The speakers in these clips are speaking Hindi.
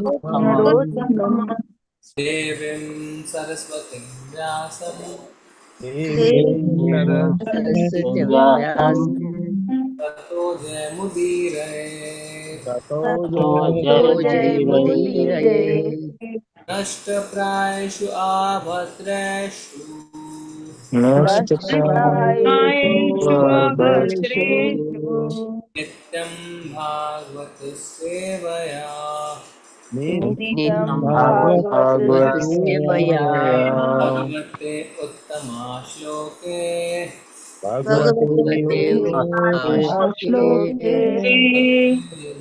नरोत्तमम् देवीं सरस्वतीं व्यासं सरस्वतीं व्यासं ततो जयमुदीरये। ततो जयमुदीरये। नष्टप्रायेषु आभद्रेषु नष्टप्रायेषु अभद्रेषु नित्यं भागवत सेवया नित्यं भागवत सेवया भगवते उत्तमा श्लोके भगवते उत्तम श्लोके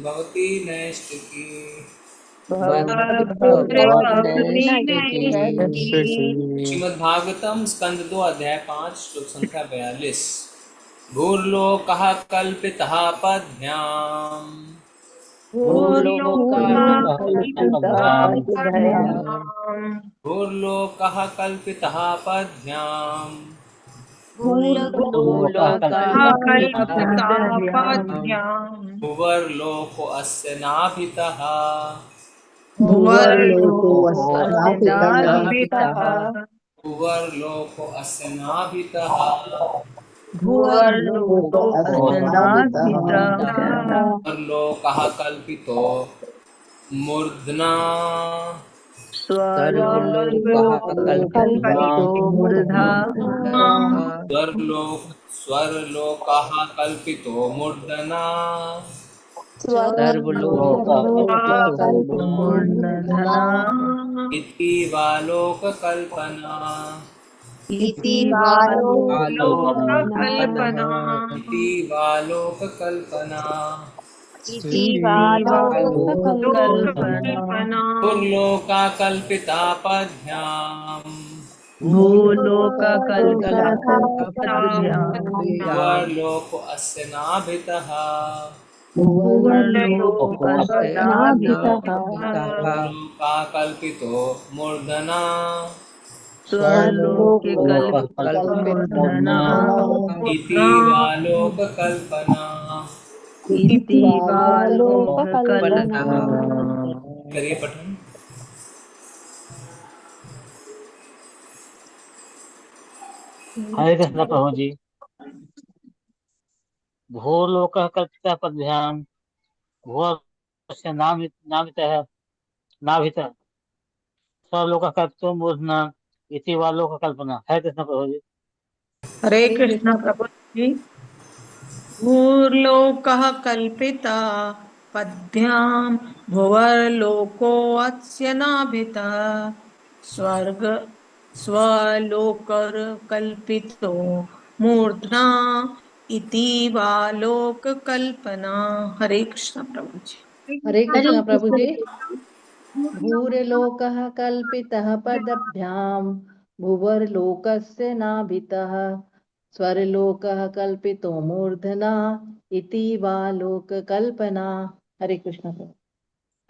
भवती नैष्टिकी। श्रीमद्भागवतम स्कंद 2 अध्याय 5 श्लोक संख्या 42। भूर्लोकः कल्पितः पद्भ्याम् भूर्लोकः कल्पितः पद्भ्याम् भुवर्लोको अस्य नाभितः भुवर्लोको अस्य नाभितः भुवर्लोकः कल्पितो मूर्ध्ना स्वर्लोकः कल्पितो मूर्धना इति वा लोककल्पना इति वा लोककल्पना भूर्लोका कल्पिता पद्भ्याम् भुवर्लोको अस्य नाभितः भूर्लोका कल्पितो मूर्धना इति वा लोककल्पना। करिए पठन। हरे कृष्ण प्रभु जी। भूर्लोकः कल्पितः पद्भ्याम् भुवस्य नाभितः स्वलोकः कल्पितो मूर्धना इति वा लोककल्पना। हरे कृष्ण प्रभु जी। हरे कृष्ण प्रभु जी। भूर्लोकः कल्पिता पद्भ्याम् भुवर्लोकोऽस्य नाभितः स्वलोकर कल्पितो मूर्ध्ना इति वा लोककल्पना। हरे कृष्ण प्रभु जी। हरे कृष्ण प्रभु जी। भूर्लोकः कल्पितः पद्भ्याम् भुवर्लोकस्य नाभितः स्वर्लोकः कल्पितो मूर्धना इति वा लोककल्पना। हरे कृष्ण प्रभु।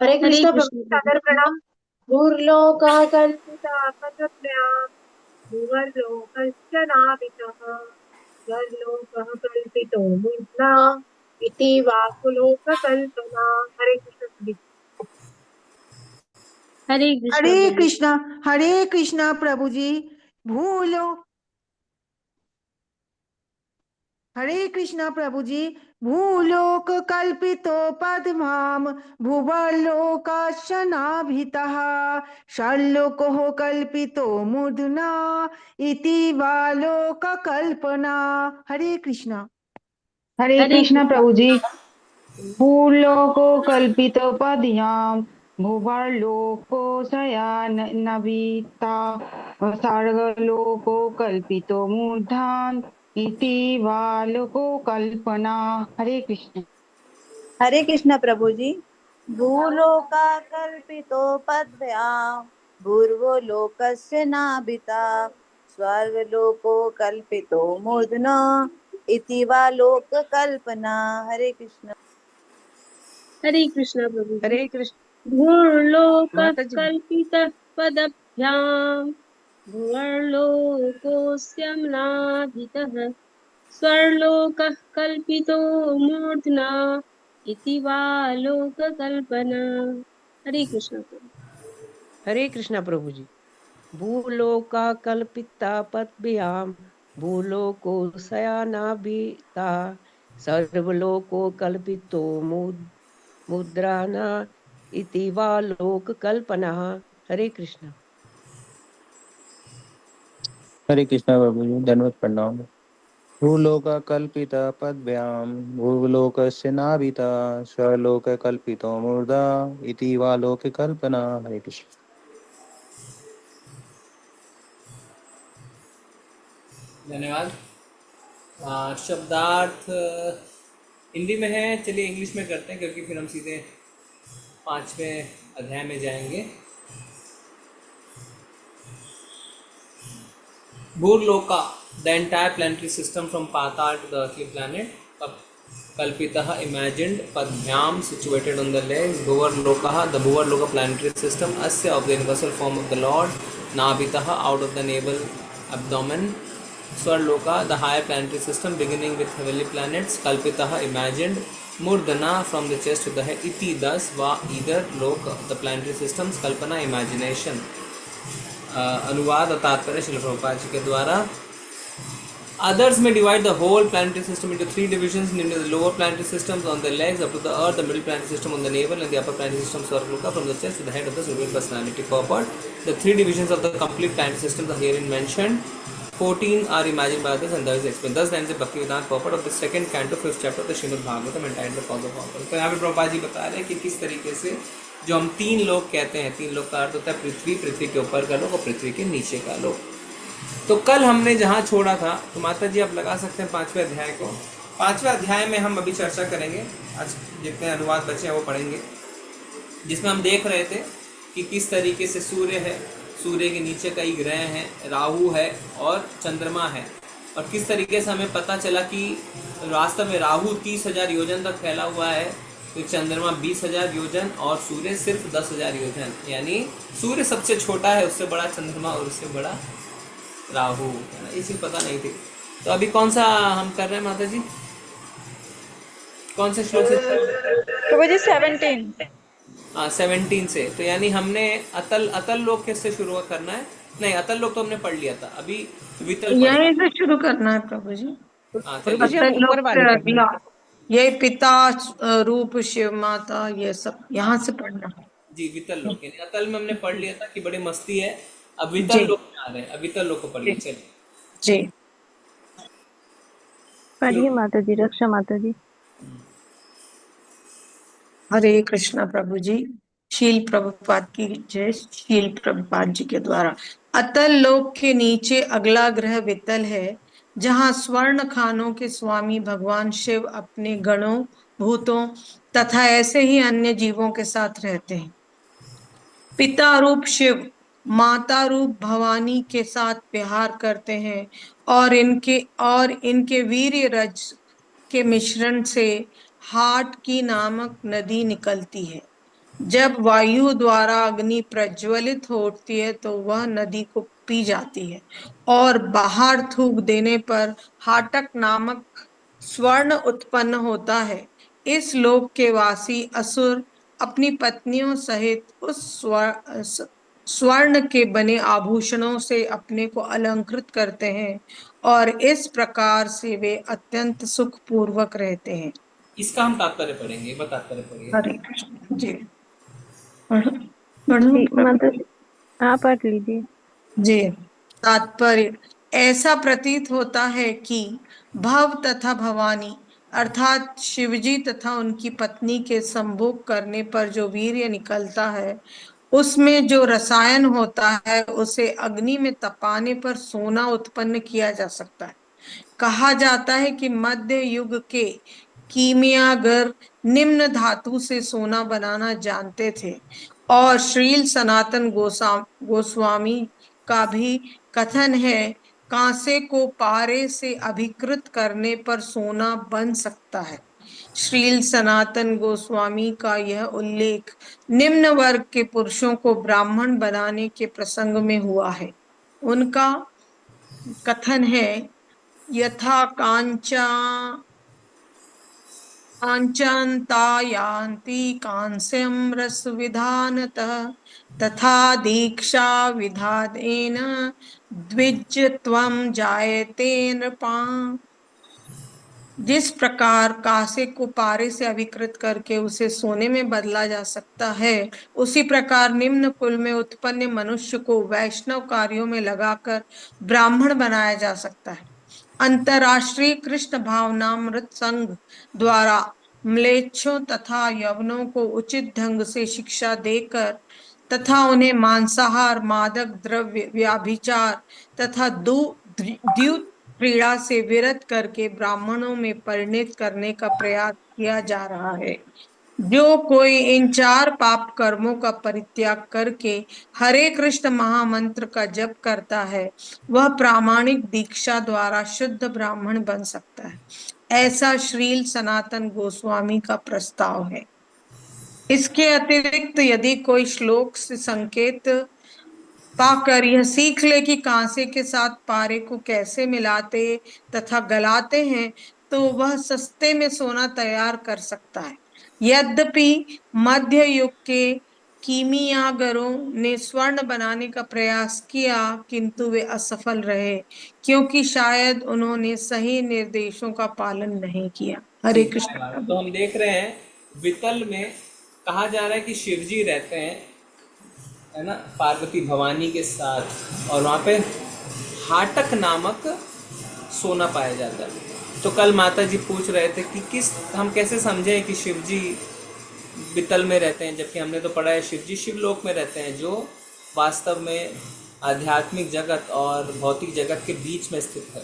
हरे कृष्ण प्रभु सादर प्रणाम। भूर्लोकः कल्पितः पद्भ्याम् भुवर्लोकस्य नाभितः स्वर्लोकः कल्पितो मूर्ध्ना इति वा लोककल्पना। हरे कृष्ण प्रभु। हरे कृष्णा प्रभु जी। हरे कृष्णा प्रभु जी। भूलोक कल्पितो पद्माम् भुवर्लोकस्य नाभितः षण्लोकः कल्पितो मूर्धना इति वा लोककल्पना। हरे कृष्णा। हरे कृष्ण प्रभु जी। भूलोको कल्पितो पद्भ्याम् भुवर्लोको शयानभिता सर्गलोको कल्पितो मूर्धान् इति वा लोको कल्पना। हरे कृष्ण। हरे कृष्ण प्रभु जी। भूलोका कल्पितो पद्भ्याम् भूर्वो लोकस्य नाभिता स्वर्गलोको कल्पितो मूर्धना इति वा लोककल्पना। हरे कृष्ण। हरे कृष्ण प्रभु। हरे कृष्ण। भूर्लोकः कल्पितः पद्भ्याम् भुवर्लोकोऽस्य नाभितः स्वर्लोकः कल्पितो मूर्ध्ना इति वा लोककल्पना। हरे कृष्ण प्रभु। हरे कृष्णा प्रभु जी। भूलोका कल्पिता पद्भ्याम भूलोको शयानाभिता सर्वलोको कल्पितो मुद्राना इति वा लोक कल्पना। हरे कृष्णा। हरे कृष्णा प्रभु जी, धन्यवाद प्रणाम। भूलोककल्पिता पद्भ्यां भूलोकस्य नाभिता स्वलोककल्पितो मूर्धा इति वा लोककल्पना। हरे कृष्ण। धन्यवाद। शब्दार्थ हिंदी में है, चलिए इंग्लिश में करते हैं क्योंकि फिर हम सीधे 5वें अध्याय में जाएंगे। Burloka, the entire planetary system from Patal to the earthly planet, Kalpitaha, imagined, Padbhyam, situated on the legs, Bhuvarlokaha, the Bhuvarloka planetary system, Asya, of the universal form of the Lord, Nabhitaha, out of the navel abdomen, Swarloka, the higher planetary system beginning with heavenly planets, Kalpitaha, imagined, Murdana, from the chest to the head, Iti, thus, Va, either, Loka, the planetary systems, Kalpana, imagination. अनुवाद और तात्पर्य श्रील प्रभुपाद जी के द्वारा। Others may divide the whole planetary system into 3 divisions, namely the lower planetary systems on the legs up to the earth, the middle planetary system on the navel, and the upper planetary system Swarloka from the chest to the head of the supreme personality. Purport: the 3 divisions of the complete planetary systems are herein mentioned. 14 are imagined by others and thus explained. Thus ends the Bhaktivedanta purport of the second canto, 5th chapter of the Srimad Bhagavatam, entitled The Cause of All. तो यहाँ पे प्रभुपाद जी बता रहे हैं कि किस तरीके से जो हम 3 लोक कहते हैं, 3 लोक का अर्थ होता है पृथ्वी, पृथ्वी के ऊपर का लोक और पृथ्वी के नीचे का लोक। तो कल हमने जहाँ छोड़ा था, तो माता जी आप लगा सकते हैं 5वें अध्याय को। 5वें अध्याय में हम अभी चर्चा करेंगे, आज जितने अनुवाद बचे हैं वो पढ़ेंगे, जिसमें हम देख रहे थे कि किस तरीके से सूर्य है, सूर्य के नीचे कई ग्रह हैं, राहु है और चंद्रमा है, और किस तरीके से हमें पता चला कि वास्तव में राहु 30,000 योजन तक फैला हुआ है, तो चंद्रमा 20,000 योजन और सूर्य सिर्फ 10,000 योजन, यानी सूर्य सबसे छोटा है, उससे बड़ा चंद्रमा और उससे बड़ा राहु, ये चीज़ पता नहीं थी। तो अभी कौन सा हम कर रहे हैं माता जी, कौन से श्लोक से? प्रभु जी 17। हाँ 17 से। तो यानी हमने अतल लोक से शुरू करना है। नहीं, अतल लोक तो हमने पढ़ लिया था, अभी वितल यही से शुरू करना है प्रभु जी। हाँ ऊपर वाले ये पिता रूप शिव माता, ये सब यहाँ से पढ़ना जी। वितल लोक यानी अतल में हमने पढ़ लिया था कि बड़ी मस्ती है, अब वितल लोक में आ रहे हैं, अब वितल लोक को पढ़िए। चलिए जी, पढ़िए माता जी, रक्षा माता जी। हरे कृष्णा प्रभु जी। शील प्रभुपाद की जय। शील प्रभुपाद जी के द्वारा अतल लोक के नीचे अगला ग्रह वितल है, जहाँ स्वर्ण खानों के स्वामी भगवान शिव अपने गणों, भूतों तथा ऐसे ही अन्य जीवों के साथ रहते हैं। पिता रूप शिव माता रूप भवानी के साथ विहार करते हैं और इनके वीर्य रज के मिश्रण से हाट की नामक नदी निकलती है। जब वायु द्वारा अग्नि प्रज्वलित होती है तो वह नदी को पी जाती है और बाहर थूक देने पर हाटक नामक स्वर्ण उत्पन्न होता है। इस लोक के वासी असुर अपनी पत्नियों सहित उस स्वर्ण के बने आभूषणों से अपने को अलंकृत करते हैं और इस प्रकार से वे अत्यंत सुख पूर्वक रहते हैं। इसका हम तात्पर्य पढ़ेंगे, एक बार तात्पर्य पढ़िए। हरे कृष्ण जी। माता जी आप पढ़ लीजिए जी। तात्पर्य: ऐसा प्रतीत होता है कि भव तथा भवानी अर्थात शिवजी तथा उनकी पत्नी के संभोग करने पर जो वीर्य निकलता है, उसमें जो रसायन होता है उसे अग्नि में तपाने पर सोना उत्पन्न किया जा सकता है। कहा जाता है कि मध्य युग के कीमियागर निम्न धातु से सोना बनाना जानते थे और श्रील सनातन गोस्वामी का भी कथन है, कांसे को पारे से अभिकृत करने पर सोना बन सकता है। श्रील सनातन गोस्वामी का यह उल्लेख निम्न वर्ग के पुरुषों को ब्राह्मण बनाने के प्रसंग में हुआ है। उनका कथन है, यथा कांचा कांचनता यान्ति कांस्यं रसविधानतः तथा दीक्षा विधानेन द्विजत्वं जायते नृपाम्। जिस प्रकार कांसे को पारे से अभिकृत करके उसे सोने में बदला जा सकता है, उसी प्रकार निम्न कुल में उत्पन्न मनुष्य को वैष्णव कार्यों में लगाकर ब्राह्मण बनाया जा सकता है। अंतर्राष्ट्रीय कृष्ण भावनामृत संघ द्वारा म्लेच्छों तथा यवनों को उचित ढंग से शिक्षा देकर तथा उन्हें मांसाहार, मादक द्रव्य, व्याभिचार तथा द्यूत क्रीड़ा से विरत करके ब्राह्मणों में परिणित करने का प्रयास किया जा रहा है। जो कोई इन 4 पाप कर्मों का परित्याग करके हरे कृष्ण महामंत्र का जप करता है, वह प्रामाणिक दीक्षा द्वारा शुद्ध ब्राह्मण बन सकता है। ऐसा श्रील सनातन गोस्वामी का प्रस्ताव है। इसके अतिरिक्त यदि कोई श्लोक से संकेत पाकर यह सीख ले कि कांसे के साथ पारे को कैसे मिलाते तथा गलाते हैं, तो वह सस्ते में सोना तैयार कर सकता है। यद्यपि मध्य युग के कीमियागरों ने स्वर्ण बनाने का प्रयास किया, किंतु वे असफल रहे, क्योंकि शायद उन्होंने सही निर्देशों का पालन नहीं किया। हरे कृष्ण। तो हम देख रहे हैं वितल में कहा जा रहा है कि शिव जी रहते हैं, है ना, पार्वती भवानी के साथ, और वहाँ पे हाटक नामक सोना पाया जाता है। तो कल माता जी पूछ रहे थे कि हम कैसे समझें कि शिव जी वितल में रहते हैं, जबकि हमने तो पढ़ा है शिव जी शिवलोक में रहते हैं, जो वास्तव में आध्यात्मिक जगत और भौतिक जगत के बीच में स्थित है।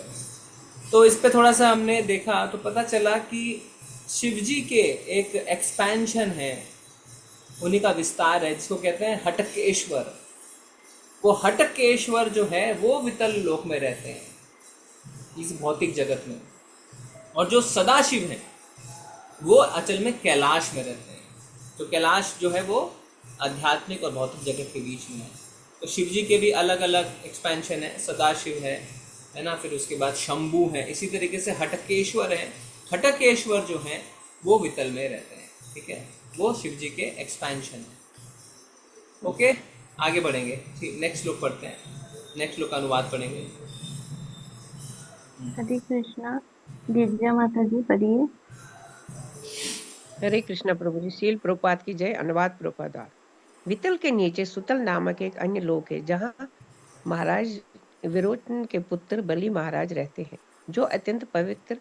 तो इस पे थोड़ा सा हमने देखा तो पता चला कि शिव जी के एक एक्सपेंशन है, उन्हीं का विस्तार है, जिसको कहते हैं हटकेश्वर। वो हटकेश्वर जो है वो वितल लोक में रहते हैं इस भौतिक जगत में, और जो सदाशिव हैं वो अचल में कैलाश में रहते हैं। तो कैलाश जो है वो आध्यात्मिक और भौतिक जगत के बीच में है। तो शिव जी के भी अलग अलग एक्सपेंशन है, सदाशिव है ना, फिर उसके बाद शंभू है, इसी तरीके से हटकेश्वर है। हटकेश्वर जो हैं वो वितल में रहते हैं, ठीक है, वो शिव जी के एक्सपेंशन है। ओके, आगे बढ़ेंगे, ठीक, नेक्स्ट श्लोक पढ़ते हैं, नेक्स्ट श्लोक का अनुवाद पढ़ेंगे। हरे कृष्णा। गिरिजा माता जी पढ़िए। हरे कृष्णा प्रभु जी। शील प्रभुपाद की जय। अनुवाद प्रभुपाद। वितल के नीचे सुतल नामक एक अन्य लोक है, जहाँ महाराज विरोचन के पुत्र बलि महाराज रहते हैं, जो अत्यंत पवित्र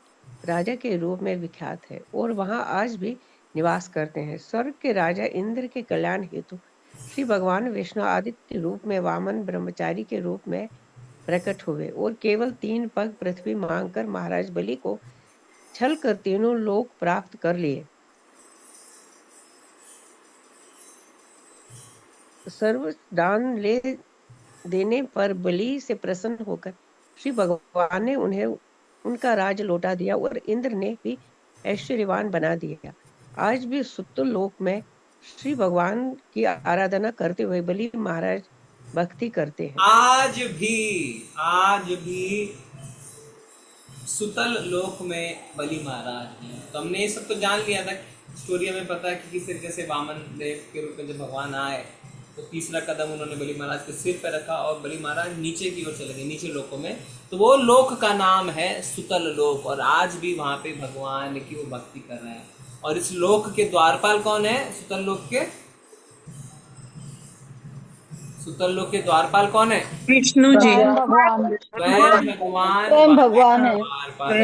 राजा के रूप में विख्यात है और वहाँ आज भी निवास करते हैं। स्वर्ग के राजा इंद्र के कल्याण हेतु श्री भगवान विष्णु आदित्य रूप में वामन ब्रह्मचारी के रूप में प्रकट हुए और केवल 3 पग पृथ्वी मांगकर महाराज बलि को छल कर तीनों लोक प्राप्त कर लिए। सर्व दान ले देने पर बलि से प्रसन्न होकर श्री भगवान ने उन्हें उनका राज लौटा दिया और इंद्र ने भी ऐश्वर्यवान बना दिया। आज भी सुतल लोक में श्री भगवान की आराधना करते हुए बलि महाराज भक्ति करते हैं। आज भी सुतल लोक में बलि महाराज हैं। तो हमने ये सब तो जान लिया था, स्टोरी हमें पता है कि किस तरीके से वामन देव के रूप में जब भगवान आए तो तीसरा कदम उन्होंने बलि महाराज के सिर पर रखा और बलि महाराज नीचे की ओर चले गए, नीचे लोकों में। तो वो लोक का नाम है सुतल लोक, और आज भी वहाँ पे भगवान की वो भक्ति कर रहे हैं। और इस लोक के द्वारपाल कौन है? सुतल लोक के द्वारपाल कौन है? विष्णु जी। स्वयं भगवान है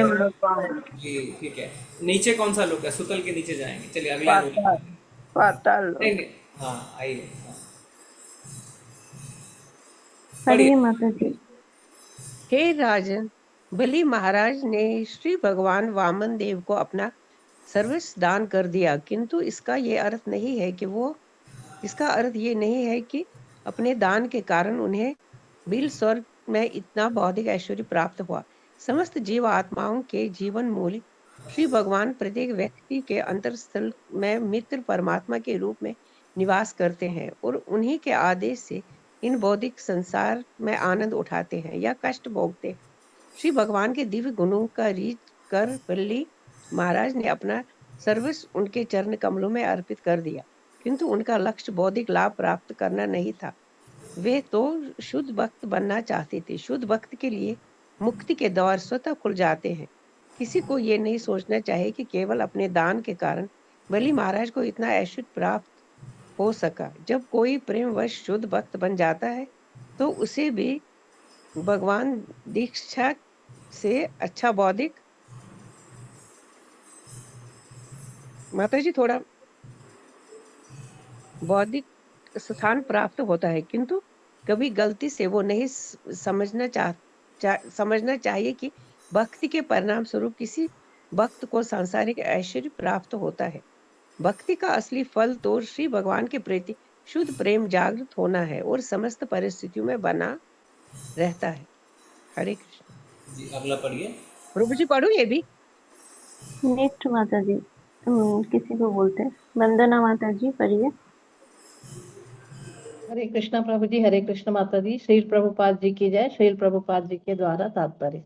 भगवान जी, ठीक है। नीचे कौन सा लोक है? सुतल के नीचे जाएंगे। चलिए अगला लोक। पाताल। हाँ आइए। हरे माता जी। हे राजन, बलि महाराज ने श्री भगवान वामन देव को अपना सर्वस्व दान कर दिया, किंतु इसका ये अर्थ नहीं है कि अपने दान के कारण उन्हें बिल स्वर्ग में इतना बौद्धिक ऐश्वर्य प्राप्त हुआ। समस्त जीव आत्माओं के जीवन मूल्य श्री भगवान प्रत्येक व्यक्ति के अंतरस्थल में मित्र परमात्मा के रूप में निवास करते हैं और उन्हीं के आदेश से इन बौद्धिक संसार में आनंद उठाते हैं या कष्ट भोगते हैं। श्री भगवान के दिव्य गुणों का रीत कर बलि महाराज ने अपना सर्वस्व उनके चरण कमलों में अर्पित कर दिया, किंतु उनका लक्ष्य बौद्धिक लाभ प्राप्त करना नहीं था। वे तो शुद्ध भक्त बनना चाहते थे। शुद्ध भक्त के लिए मुक्ति के द्वार स्वतः खुल जाते हैं। किसी को ये नहीं सोचना चाहिए कि केवल अपने दान के कारण बलि महाराज को इतना ऐश्वर्य प्राप्त हो सका। जब कोई प्रेमवश शुद्ध भक्त बन जाता है तो उसे भी भगवान दीक्षा से अच्छा बौद्धिक, माता जी थोड़ा बौद्धिक स्थान प्राप्त होता है, किंतु कभी गलती से वो नहीं समझना चाहिए कि भक्ति के परिणाम स्वरूप किसी भक्त को सांसारिक ऐश्वर्य प्राप्त होता है। भक्ति का असली फल तो श्री भगवान के प्रति शुद्ध प्रेम जागृत होना है और समस्त परिस्थितियों में बना रहता है। हरे कृष्ण जी। अगला पढ़िए। प्रभु जी पढ़ो ये भी। नेक्स्ट माता जी किसी को बोलते हैं। वंदना माता जी पढ़िए। हरे कृष्णा प्रभु जी। हरे कृष्ण माता जी। श्रील प्रभुपाद जी की जय। श्रील प्रभुपाद जी के द्वारा तात्पर्य।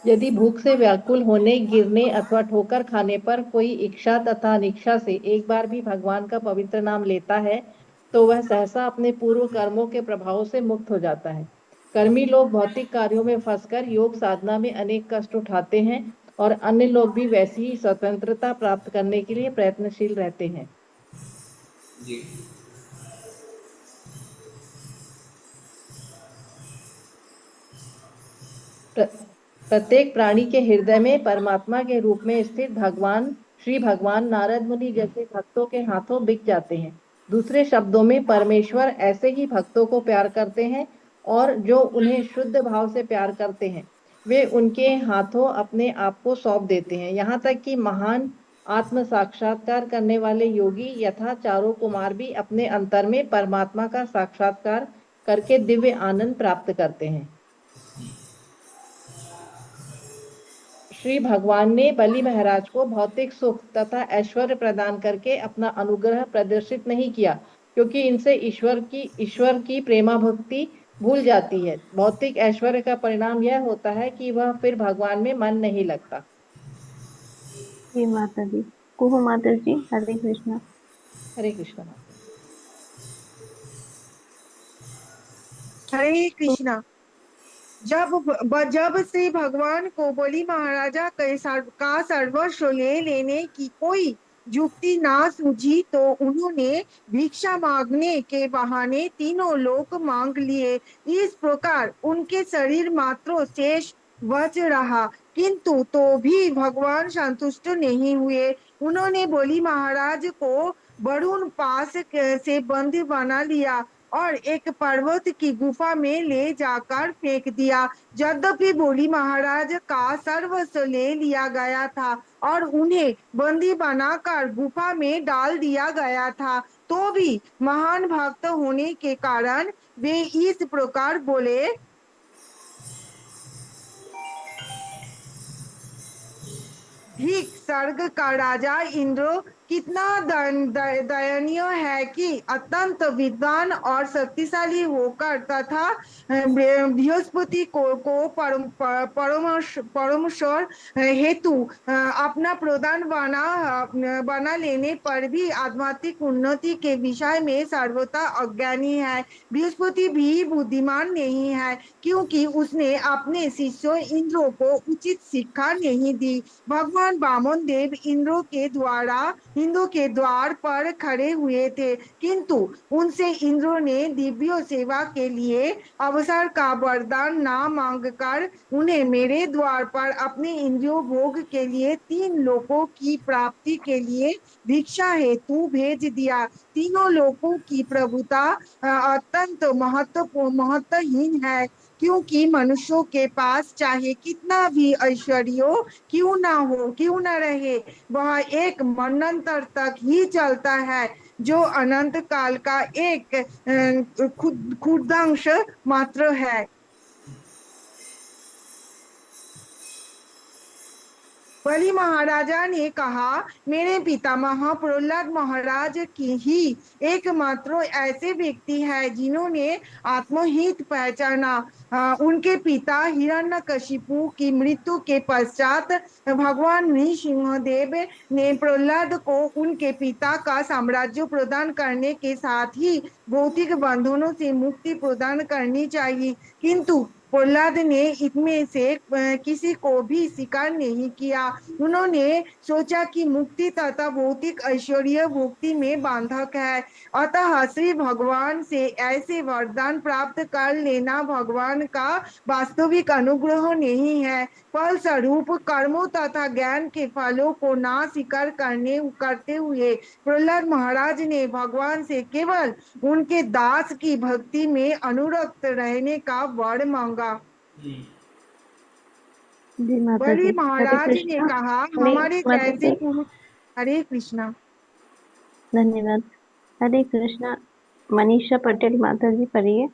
यदि भूख से व्याकुल होने, गिरने अथवा ठोकर खाने पर कोई इच्छा तथा अनिच्छा से एक बार भी भगवान का पवित्र नाम लेता है तो वह सहसा अपने पूर्व कर्मों के प्रभाव से मुक्त हो जाता है। कर्मी लोग भौतिक कार्यों में फंसकर योग साधना में अनेक कष्ट उठाते हैं और अन्य लोग भी वैसी ही स्वतंत्रता प्राप्त करने के लिए प्रयत्नशील रहते हैं। जी। प्रत्येक प्राणी के हृदय में परमात्मा के रूप में स्थित भगवान श्री भगवान नारद मुनि जैसे भक्तों के हाथों बिक जाते हैं। दूसरे शब्दों में परमेश्वर ऐसे ही भक्तों को प्यार करते हैं और जो उन्हें शुद्ध भाव से प्यार करते हैं वे उनके हाथों अपने आप को सौंप देते हैं। यहाँ तक कि महान आत्म साक्षात्कार करने वाले योगी यथा चारों कुमार भी अपने अंतर में परमात्मा का साक्षात्कार करके दिव्य आनंद प्राप्त करते हैं। श्री भगवान ने बलि महाराज को भौतिक सुख तथा ऐश्वर्य प्रदान करके अपना अनुग्रह प्रदर्शित नहीं किया, क्योंकि इनसे ईश्वर की प्रेमा भक्ति भूल जाती है। भौतिक ऐश्वर्य का परिणाम यह होता है कि वह फिर भगवान में मन नहीं लगता। जी माता जी। कुहू माता जी हरे कृष्णा। हरे कृष्णा। हरे कृष्णा। जब श्री भगवान को बलि महाराजा का सर्वस्व ले लेने की कोई युक्ति ना सूझी तो उन्होंने भिक्षा मांगने के बहाने तीनों लोक मांग लिए। इस प्रकार उनके शरीर मात्र शेष बच रहा, किंतु तो भी भगवान संतुष्ट नहीं हुए। उन्होंने बलि महाराज को वरुण पास से बंदी बना लिया और एक पर्वत की गुफा में ले जाकर फेंक दिया। यद्यपि बलि महाराज का सर्वस्व ले लिया गया था और उन्हें बंदी बनाकर गुफा में डाल दिया गया था, तो भी महान भक्त होने के कारण वे इस प्रकार बोले, ठीक स्वर्ग का राजा इंद्र कितना दयनीय है कि अत्यंत विद्वान और शक्तिशाली होकर तथा बृहस्पति को परमेश्वर हेतु अपना प्रधान बना लेने पर भी आध्यात्मिक उन्नति के विषय में सर्वथा अज्ञानी है। बृहस्पति भी बुद्धिमान नहीं है, क्योंकि उसने अपने शिष्यों इंद्र को उचित शिक्षा नहीं दी। भगवान वामन देव इंद्र के द्वार पर खड़े हुए थे, किंतु उनसे इंद्र ने दिव्य सेवा के लिए अवसर का वरदान ना मांगकर उन्हें मेरे द्वार पर अपने इंद्रियों भोग के लिए 3 लोकों की प्राप्ति के लिए भिक्षा हेतु भेज दिया। तीनों लोकों की प्रभुता अत्यंत महत्वहीन है, क्योंकि मनुष्यों के पास चाहे कितना भी ऐश्वर्य क्यों ना रहे, वह एक मनंतर तक ही चलता है, जो अनंत काल का एक क्षुद्रांश मात्र है। बलि महाराजा ने कहा, मेरे पितामह प्रहलाद महाराज की ही एकमात्र ऐसे व्यक्ति है जिन्होंने आत्महित पहचाना। उनके पिता हिरण्यकशिपु की मृत्यु के पश्चात भगवान नृसिंहदेव ने प्रहलाद को उनके पिता का साम्राज्य प्रदान करने के साथ ही भौतिक बंधनों से मुक्ति प्रदान करनी चाहिए, किंतु प्रहलाद ने इनमें से किसी को भी स्वीकार नहीं किया। उन्होंने सोचा कि मुक्ति तथा भौतिक ऐश्वर्य भक्ति में बाधक है, अतः श्री भगवान से ऐसे वरदान प्राप्त कर लेना भगवान का वास्तविक अनुग्रह नहीं है। फलस्वरूप कर्मों तथा ज्ञान के फलों को ना स्वीकार करते हुए प्रहलाद महाराज ने भगवान से केवल उनके दास की भक्ति में अनुरक्त रहने का वर मांगा। जी माता बलि जी, हरे महाराज ने कृष्णा। कहा, नहीं, हमारे माता जैसे जी, पुरुष। हरे कृष्णा। धन्यवाद। हरे कृष्णा। मनीषा पटेल माता जी पढ़िए।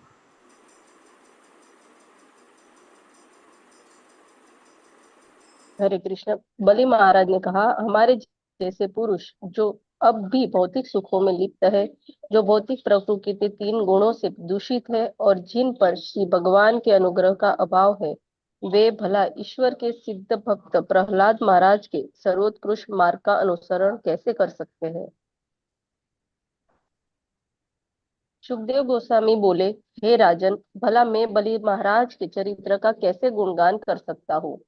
हरे कृष्ण। बलि महाराज ने कहा, हमारे जैसे पुरुष जो अब भी भौतिक सुखों में लिप्त है, जो भौतिक प्रकृति के 3 गुणों से दूषित है और जिन पर श्री भगवान के अनुग्रह का अभाव है, वे भला ईश्वर के सिद्ध भक्त प्रहलाद महाराज के सर्वोत्कृष्ट मार्ग का अनुसरण कैसे कर सकते हैं। सुखदेव गोस्वामी बोले, हे राजन, भला मैं बलि महाराज के चरित्र का कैसे गुणगान कर सकता हूँ।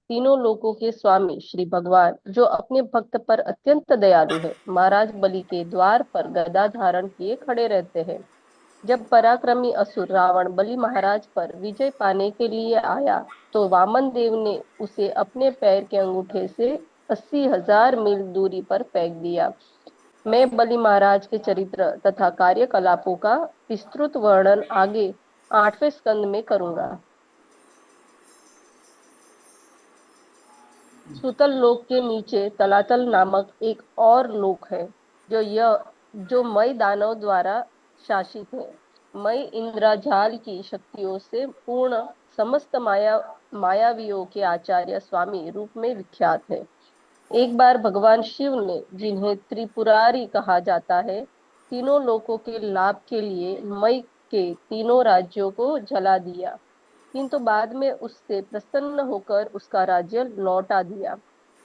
तीनों लोकों के स्वामी श्री भगवान जो अपने भक्त पर अत्यंत दयालु है, महाराज बलि के द्वार पर गदा धारण किए खड़े रहते हैं। जब पराक्रमी असुर रावण बलि महाराज पर विजय पाने के लिए आया, तो वामन देव ने उसे अपने पैर के अंगूठे से 80,000 मील दूरी पर फेंक दिया। मैं बलि महाराज के चरित्र तथा कार्यकलापों का विस्तृत वर्णन आगे 8वें स्कंद में करूंगा। सुतल लोक के नीचे तलातल नामक एक और लोक है, जो मई दानव द्वारा शासित है। मई इंद्रजाल की शक्तियों से पूर्ण समस्त मायावियों के आचार्य स्वामी रूप में विख्यात है। एक बार भगवान शिव ने, जिन्हें त्रिपुरारी कहा जाता है, तीनों लोकों के लाभ के लिए मई के 3 राज्यों को जला दिया, किंतु बाद में उससे प्रसन्न होकर उसका राज्य लौटा दिया।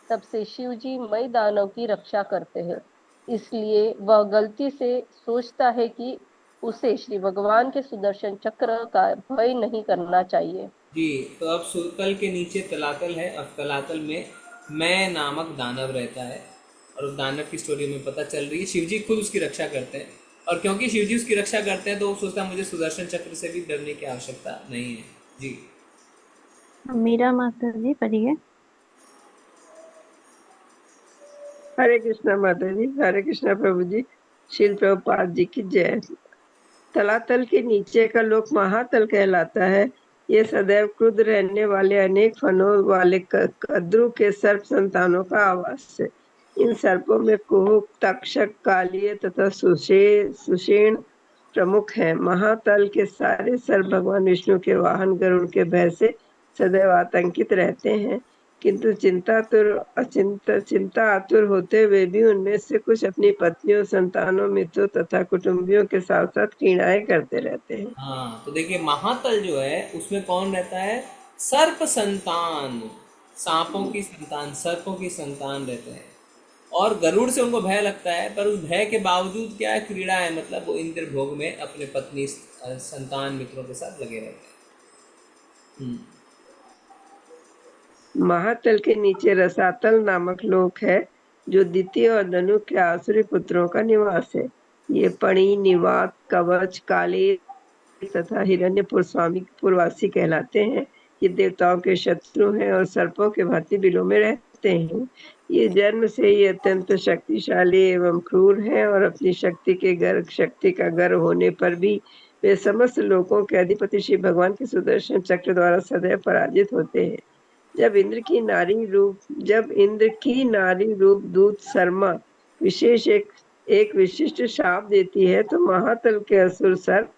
तब से शिव जी मई दानव की रक्षा करते हैं, इसलिए वह गलती से सोचता है कि उसे श्री भगवान के सुदर्शन चक्र का भय नहीं करना चाहिए। जी, तो अब सुतल के नीचे तलातल है और तलातल में मैं नामक दानव रहता है और उस दानव की स्टोरी में पता चल रही है। शिवजी खुद उसकी रक्षा करते हैं और क्योंकि शिवजी उसकी रक्षा करते हैं तो वो सोचता है मुझे सुदर्शन चक्र से भी डरने की आवश्यकता नहीं है। जी, मीरा माता जी पढ़िए। हरे कृष्णा माता जी। हरे कृष्णा प्रभु जी। श्रील प्रभुपाद जी की जय। तलातल के नीचे का लोक महातल कहलाता है। ये सदैव क्रुद्ध रहने वाले अनेक फनों वाले कद्रु के सर्प संतानों का आवास है। इन सर्पों में कुहुक, तक्षक, कालिय तथा सुषेण प्रमुख हैं। महातल के सारे सर्प भगवान विष्णु के वाहन गरुड़ के भय से सदैव आतंकित रहते हैं, किंतु चिंता आतुर होते हुए भी उनमें से कुछ अपनी पत्नियों, संतानों, मित्रों तथा कुटुंबियों के साथ साथ क्रीड़ाएं करते रहते हैं। हाँ, तो देखिए महातल जो है उसमें कौन रहता है? सर्प संतान, सांपों की संतान, सर्पों की संतान रहते हैं और गरुड़ से उनको भय लगता है, पर उस भय के बावजूद क्या है, क्रीड़ा है, मतलब वो इंद्र भोग में अपने पत्नी, संतान, मित्रों के साथ लगे रहते हैं। महातल के नीचे रसातल नामक लोक है, जो दिति और धनु के आसुरी पुत्रों का निवास है। ये पणि, निवात, कवच, काले तथा हिरण्यपुर स्वामी पुरवासी कहलाते हैं। ये देवताओं के शत्रु हैं और सर्पों के भांति बिलों में रहते हैं। ये जन्म से ही अत्यंत शक्तिशाली एवं क्रूर हैं और अपनी शक्ति का गर्व होने पर भी वे समस्त लोकों के अधिपति श्री भगवान के सुदर्शन चक्र द्वारा सदैव पराजित होते हैं। जब इंद्र की नारी रूप दूत शर्मा विशेष एक विशिष्ट शाप देती है, तो महातल के असुर सर्प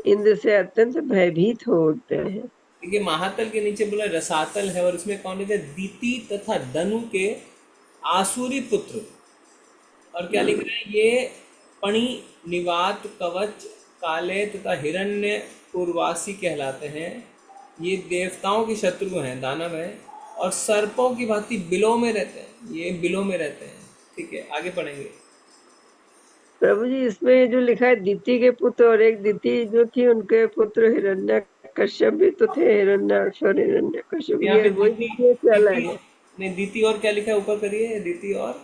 इंद्र से अत्यंत भयभीत हो उठते हैं। देखिए महातल के नीचे बोला रसातल है, और इसमें कौन लिखा है? दीति तथा दनु के आसुरी पुत्र। और क्या लिख रहे हैं? ये पणि, निवात, कवच, काले तथा हिरण्य उर्वासी कहलाते हैं। ये देवताओं के शत्रु हैं, दानव हैं, और सर्पों की भांति बिलों में रहते हैं। ये बिलों में रहते हैं। ठीक है, आगे पढ़ेंगे। प्रभु जी इसमें जो लिखा है दिति के पुत्र, और एक दिति जो थी उनके पुत्र हिरण्य कश्यप भी तो थे, हिरण्याक्ष और हिरण्य कश्यप, यहाँ ये पे वही दिति से अलग है। नहीं, दीति और क्या लिखा है ऊपर करिए? दीति और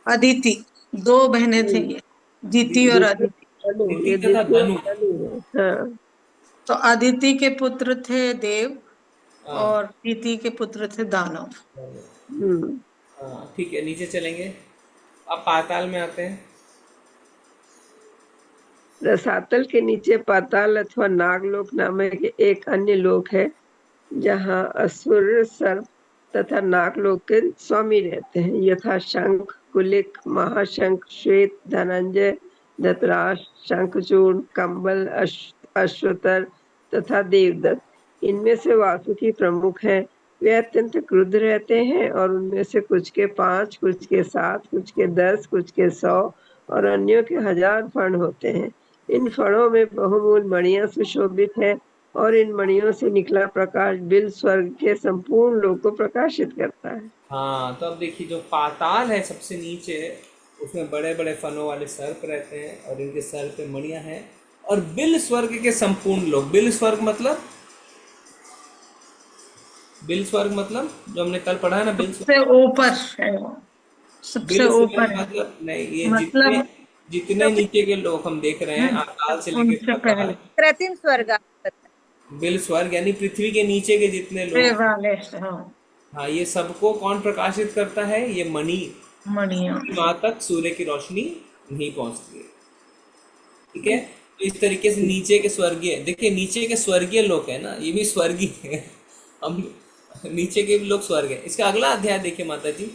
अदिति, दो बहनें थे ये, दीति और अदिति। दीति ये तथा दिति और धनु। धनु है। हाँ तो अदिति के पुत्र थे देव, हाँ। और दीति के पुत्र थे दानव। हाँ, ठीक है, नीचे चलेंगे। अब पाताल में आते हैं। रसातल के नीचे पाताल अथवा नागलोक नामक एक अन्य लोक है, जहाँ असुर, सर्प तथा नागलोक के स्वामी रहते हैं, यथा शंख, कुलिक, महाशंख, श्वेत, धनंजय, धतराज, शंखचूर्ण, कंबल, अश्वतर तथा देवदत्त। इनमें से वासुकी प्रमुख हैं। वे अत्यंत क्रुद्ध रहते हैं, और उनमें से कुछ के 5, कुछ के 7, कुछ के 10, कुछ के 100 और अन्यों के 1000 फण होते हैं। इन फणों में बहुमूल मणियां सुशोभित है, और इन मणियों से निकला प्रकाश बिल स्वर्ग के संपूर्ण लोक को प्रकाशित करता है। हाँ, तो अब देखिए जो पाताल है सबसे नीचे, उसमें बड़े बड़े फनों वाले सर्प रहते हैं, और इनके सर पे मणियां हैं। और बिल स्वर्ग के संपूर्ण लोक, बिल स्वर्ग मतलब, बिल स्वर्ग मतलब जो हमने कल पढ़ा है ना, बिल सबसे ऊपर है वो, सबसे ऊपर है। मतलब नहीं, ये मतलब जितने नीचे के लोग हम देख रहे हैं, आकाल से लेकर पाताल, कृत्रिम स्वर्ग। बिल स्वर्ग यानी पृथ्वी के नीचे के जितने लोग, हाँ, ये सबको कौन प्रकाशित करता है? ये मणियां। वहां तक सूर्य की रोशनी नहीं पहुंचती है। ठीक है, तो इस तरीके से नीचे के स्वर्गीय, देखिए नीचे के स्वर्गीय लोग है ना, ये भी स्वर्गीय है। हम नीचे के भी लोग स्वर्ग है। इसका अगला अध्याय देखिए माता जी,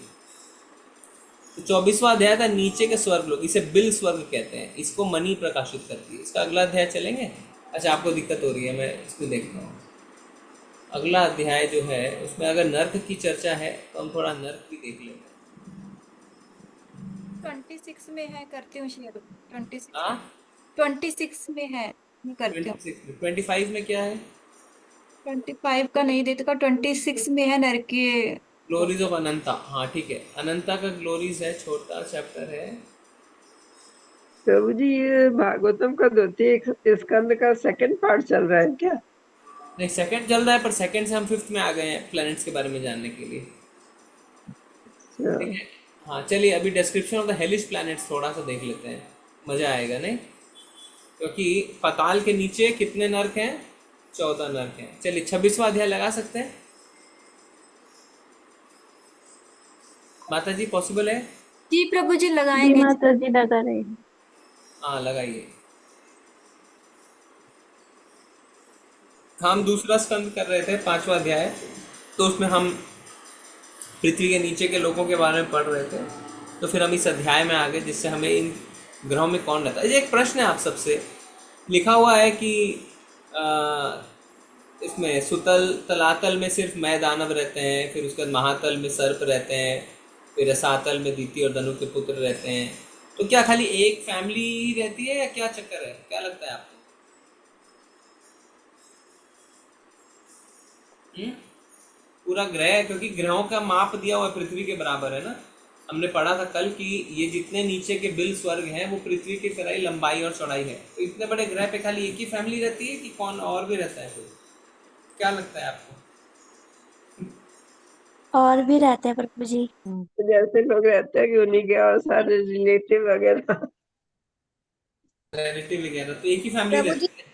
तो 24वां अध्याय था नीचे के स्वर्ग लोग, इसे बिल स्वर्ग कहते हैं, इसको मणि प्रकाशित करती है। इसका अगला अध्याय चलेंगे। अच्छा, आपको दिक्कत हो रही है, मैं इसको देखता हूँ। अगला अध्याय जो है उसमें अगर नर्क की चर्चा है तो हम थोड़ा नर्क भी देख लेंगे। 26 में है, करती हूँ शेयर। 26 हाँ, 26 में है, मैं करती हूँ। 25 में क्या है? 25 का नहीं देता, 26 में है नरकीय ग्लोरीज ऑफ अनंता। हाँ ठीक है, अनंता का ग्लोरीज है, छोटा चैप्टर है। प्रभु जी ये भागवतम का 2 स्कंद का सेकंड पार्ट चल रहा है क्या? नहीं, सेकंड चल रहा है, पर सेकंड से हम 5th में आ गए हैं प्लैनेट्स के बारे में जानने के लिए। ठीक है, हाँ चलिए अभी description of the hellish planets थोड़ा सा देख लेते हैं, मजा आएगा नहीं? क्योंकि पाताल के नीचे कितने नर्क हैं? 14 नर्क हैं। चलिए 26वां अध्याय लगा सकते हैं माता जी, पॉसिबल है? जी प्रभु जी लगाएंगे। माता जी लगा रहे हैं। हाँ लगाइए। हम दूसरा स्कंद कर रहे थे, 5वां अध्याय, तो उसमें हम पृथ्वी के नीचे के लोगों के बारे में पढ़ रहे थे। तो फिर हम इस अध्याय में आ गए, जिससे हमें इन ग्रहों में कौन रहता है। ये एक प्रश्न है आप सबसे, लिखा हुआ है कि इसमें सुतल तलातल में सिर्फ मैं दानव रहते हैं, फिर उसके बाद महातल में सर्प रहते हैं, फिर रसातल में दीति और धनु के पुत्र रहते हैं। तो क्या खाली एक फैमिली ही रहती है या क्या चक्कर है? क्या लगता है आपको? पूरा ग्रह, क्योंकि ग्रहों का माप दिया हुआ पृथ्वी के बराबर है ना। हमने पढ़ा था कल कि ये जितने नीचे के बिल स्वर्ग हैं वो पृथ्वी की तरह ही लंबाई और चौड़ाई है। तो इतने बड़े ग्रह पे खाली एक ही फैमिली रहती है कि कौन और भी रहता है कोई? क्या लगता है आपको? और भी रहते हैं प्रभु जी। जैसे लोग रहते हैं कि उन्हीं के और सारे रिलेटिव वगैरह, तो एक ही फैमिली रहती है।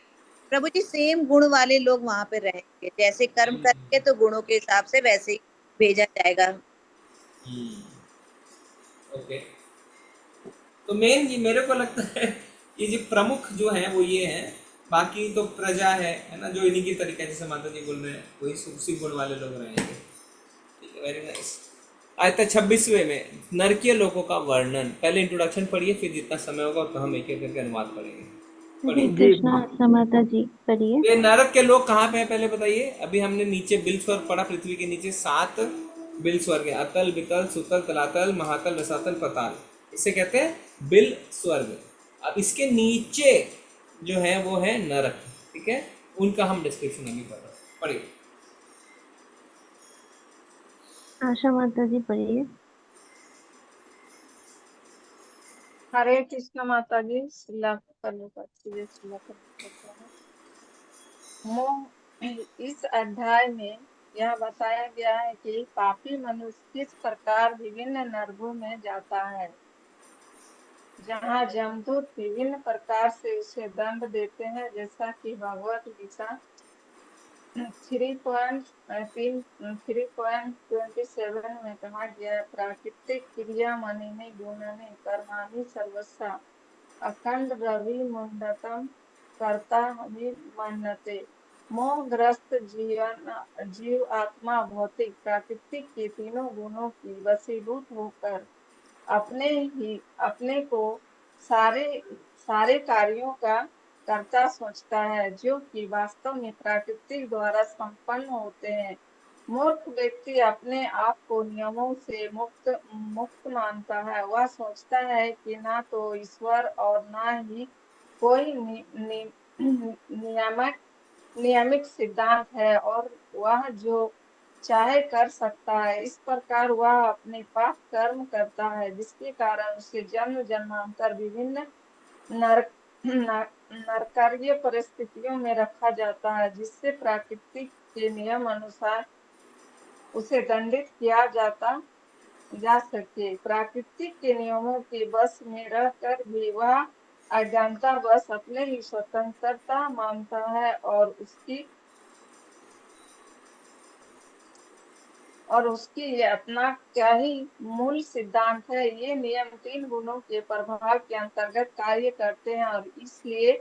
प्रभु जी सेम गुण वाले लोग वहां पे रहेंगे, जैसे कर्म करेंगे तो गुणों के हिसाब से वैसे ही भेजा जाएगा। ओके, तो मेन ये मेरे को लगता है ये जो प्रमुख जो है वो ये है, बाकी तो प्रजा है ना, जो इन्हीं की तरीके जैसे माता जी बोल रहे हैं वही सुखसी गुण वाले लोग रहेंगे। ठीक है, वेरी नाइस। आयता 26वें में नरकीय लोगों का वर्णन। पहले इंट्रोडक्शन पढ़िए, फिर जितना समय होगा उतना हम एक एक करके अनुवाद पढ़ेंगे। हरे पढ़िए। कृष्णा आशा माता जी पढ़िए। ये नरक के लोग कहाँ पे हैं पहले बताइए। अभी हमने नीचे बिल स्वर्ग पढ़ा, पृथ्वी के नीचे 7 बिल स्वर्ग है, अतल, वितल, सुतल, तलातल, महातल, रसातल, पताल। इसे कहते हैं बिल स्वर्ग। अब इसके नीचे जो है वो है नरक, ठीक है, उनका हम डिस्क्रिप्शन अभी पढ़ रहे हैं। पढ़िए। आशा माता जी पढ़िए। हरे कृष्ण माता जी। श्रीला प्रभुपाद की जय। श्रीला प्रभुपाद। इस अध्याय में यह बताया गया है कि पापी मनुष्य किस प्रकार विभिन्न नरकों में जाता है, जहाँ जमदूत विभिन्न प्रकार से उसे दंड देते हैं, जैसा कि भगवत गीता 3.27 में कहा गया है। प्राकृतिक क्रिया मनने गुणने कर्माणि सर्वस्व अखंड रवि मुंडतम कर्ता मन्यते। मोहग्रस्त जीव आत्मा भौतिक प्राकृतिक के तीनों गुणों की वशीभूत होकर अपने को सारे कार्यों का कर्ता सोचता है, जो कि वास्तव में प्राकृतिक द्वारा संपन्न होते हैं। मूर्ख व्यक्ति अपने आप को नियमों से मुक्त मानता है। वह सोचता है कि ना तो ईश्वर और ना ही कोई नियमित सिद्धांत है, और वह जो चाहे कर सकता है। इस प्रकार वह अपने पाप कर्म करता है, जिसके कारण उसे जन्म जन्मांतर विभिन्न नरकीय परिस्थितियों में रखा जाता है, जिससे प्राकृतिक के नियम अनुसार उसे दंडित किया जा सके। प्राकृतिक के नियमों के बस में रहकर भी वह अज्ञानता बस अपने ही स्वतंत्रता मानता है, और उसकी ये अपना क्या ही मूल सिद्धांत है। ये नियम 3 गुणों के प्रभाव के अंतर्गत कार्य करते हैं, और इसलिए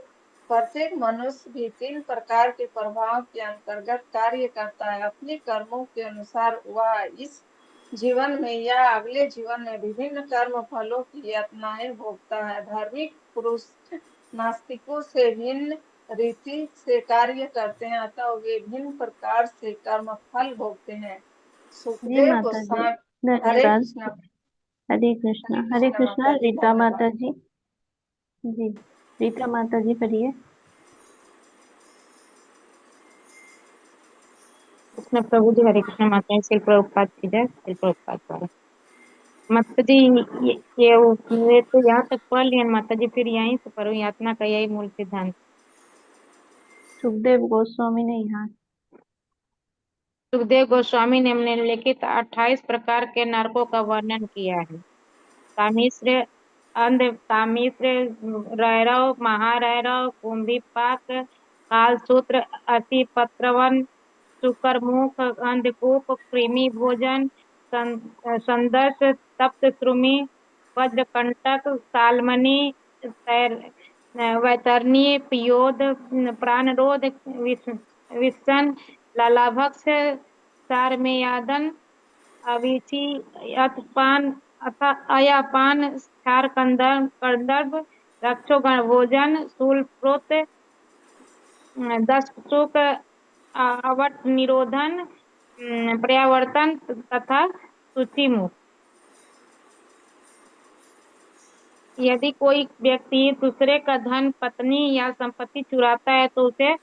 प्रत्येक मनुष्य भी 3 प्रकार के प्रभाव के अंतर्गत कार्य करता है। अपने कर्मों के अनुसार वह इस जीवन में या अगले जीवन में विभिन्न कर्म फलों की यातनाएं भोगता है। धार्मिक पुरुष नास्तिकों से भिन्न रीति से कार्य करते हैं, अतः वे भिन्न प्रकार से कर्म फल भोगते हैं। जी सुखदेव माता जी गोस्वामी। हरे धन्यवाद। कृष्णा। हरे कृष्णा। हरे कृष्णा माता जी, रीता धन्यवाद। माता जी। जी रीता माता जी पढ़िए। कृष्ण प्रभु जी। हरे कृष्ण माता जी। श्री प्रभुपाद की जय। श्री प्रभुपाद द्वारा माता जी ये तो यहाँ तक पढ़ लिया माता जी, फिर यहीं से पढ़ो। यातना का यही मूल सिद्धांत। सुखदेव गोस्वामी ने यहाँ सुखदेव गोस्वामी ने निम्नलिखित 28 प्रकार के नरकों का वर्णन किया है। तामिश्र, तामिश्र, रैरव, महारैरव, कुंभीपाक, कालसूत्र, अतिपत्रवन, शुकरमुख, अंधकूप, कृमि भोजन, संदर्श, तप्त श्रुमि, वज्रकंटक, सालमणि, वैतरणी, पियोद, प्राणरोध, विषण, लालाभक्ष, चारमेयादन, अविची, अतपान, अयापान, क्षार कंदर्भ, रक्षोगण भोजन, शूलप्रोत, दशसुख, अवट निरोधन, पर्यावर्तन तथा सूचिमुख। यदि कोई व्यक्ति दूसरे का धन, पत्नी या संपत्ति चुराता है तो उसे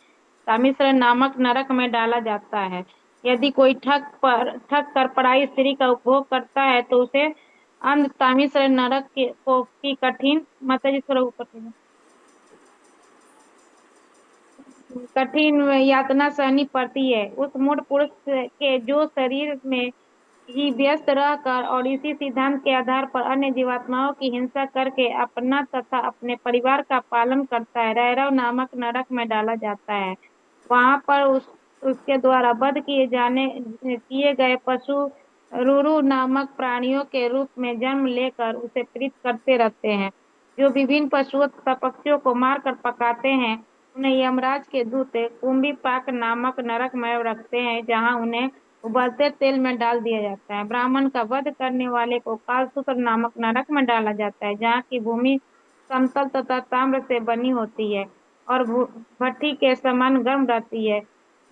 तामिश्र नामक नरक में डाला जाता है। यदि कोई ठग कर पराई स्त्री का उपभोग करता है तो उसे अंध तामिश्र नरक की कठिन कठिन यातना सहनी पड़ती है। उस मूढ़ पुरुष के जो शरीर में ही व्यस्त रहकर और इसी सिद्धांत के आधार पर अन्य जीवात्माओं की हिंसा करके अपना तथा अपने परिवार का पालन करता है, रैरव नामक नरक में डाला जाता है। वहां पर उसके द्वारा वध किए गए पशु रुरु नामक प्राणियों के रूप में जन्म लेकर उसे पीड़ित करते रहते हैं। जो विभिन्न पशुओं तथा पक्षियों को मारकर पकाते हैं, उन्हें यमराज के दूत कुंभीपाक नामक नरक में रखते हैं, जहां उन्हें उबलते तेल में डाल दिया जाता है। ब्राह्मण का वध करने वाले को कालसूत्र नामक नरक में डाला जाता है, जहाँ की भूमि समतल तथा ताम्र से बनी होती है। और भट्टी के समान गर्म रहती है।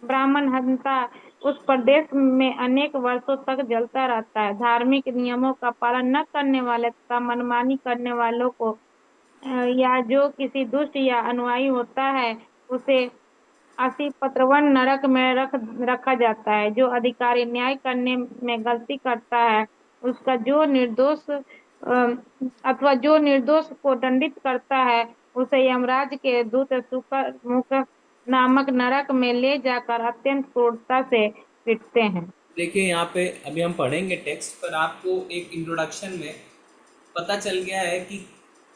ब्राह्मण हंता उस प्रदेश में अनेक वर्षों तक जलता रहता है। धार्मिक नियमों का पालन न करने वाले तथा मनमानी करने वालों को या जो किसी दुष्ट या अनुयायी होता है उसे असिपत्रवन नरक में रखा जाता है। जो अधिकारी न्याय करने में गलती करता है उसका जो निर्दोष अथवा जो निर्दोष को दंडित करता है उसे यमराज के दूत सुकर मुख नामक नरक में ले जाकर अत्यंत क्रूरता से पीटते हैं। देखिए यहाँ पे अभी हम पढ़ेंगे टेक्स्ट, पर आपको एक इंट्रोडक्शन में पता चल गया है कि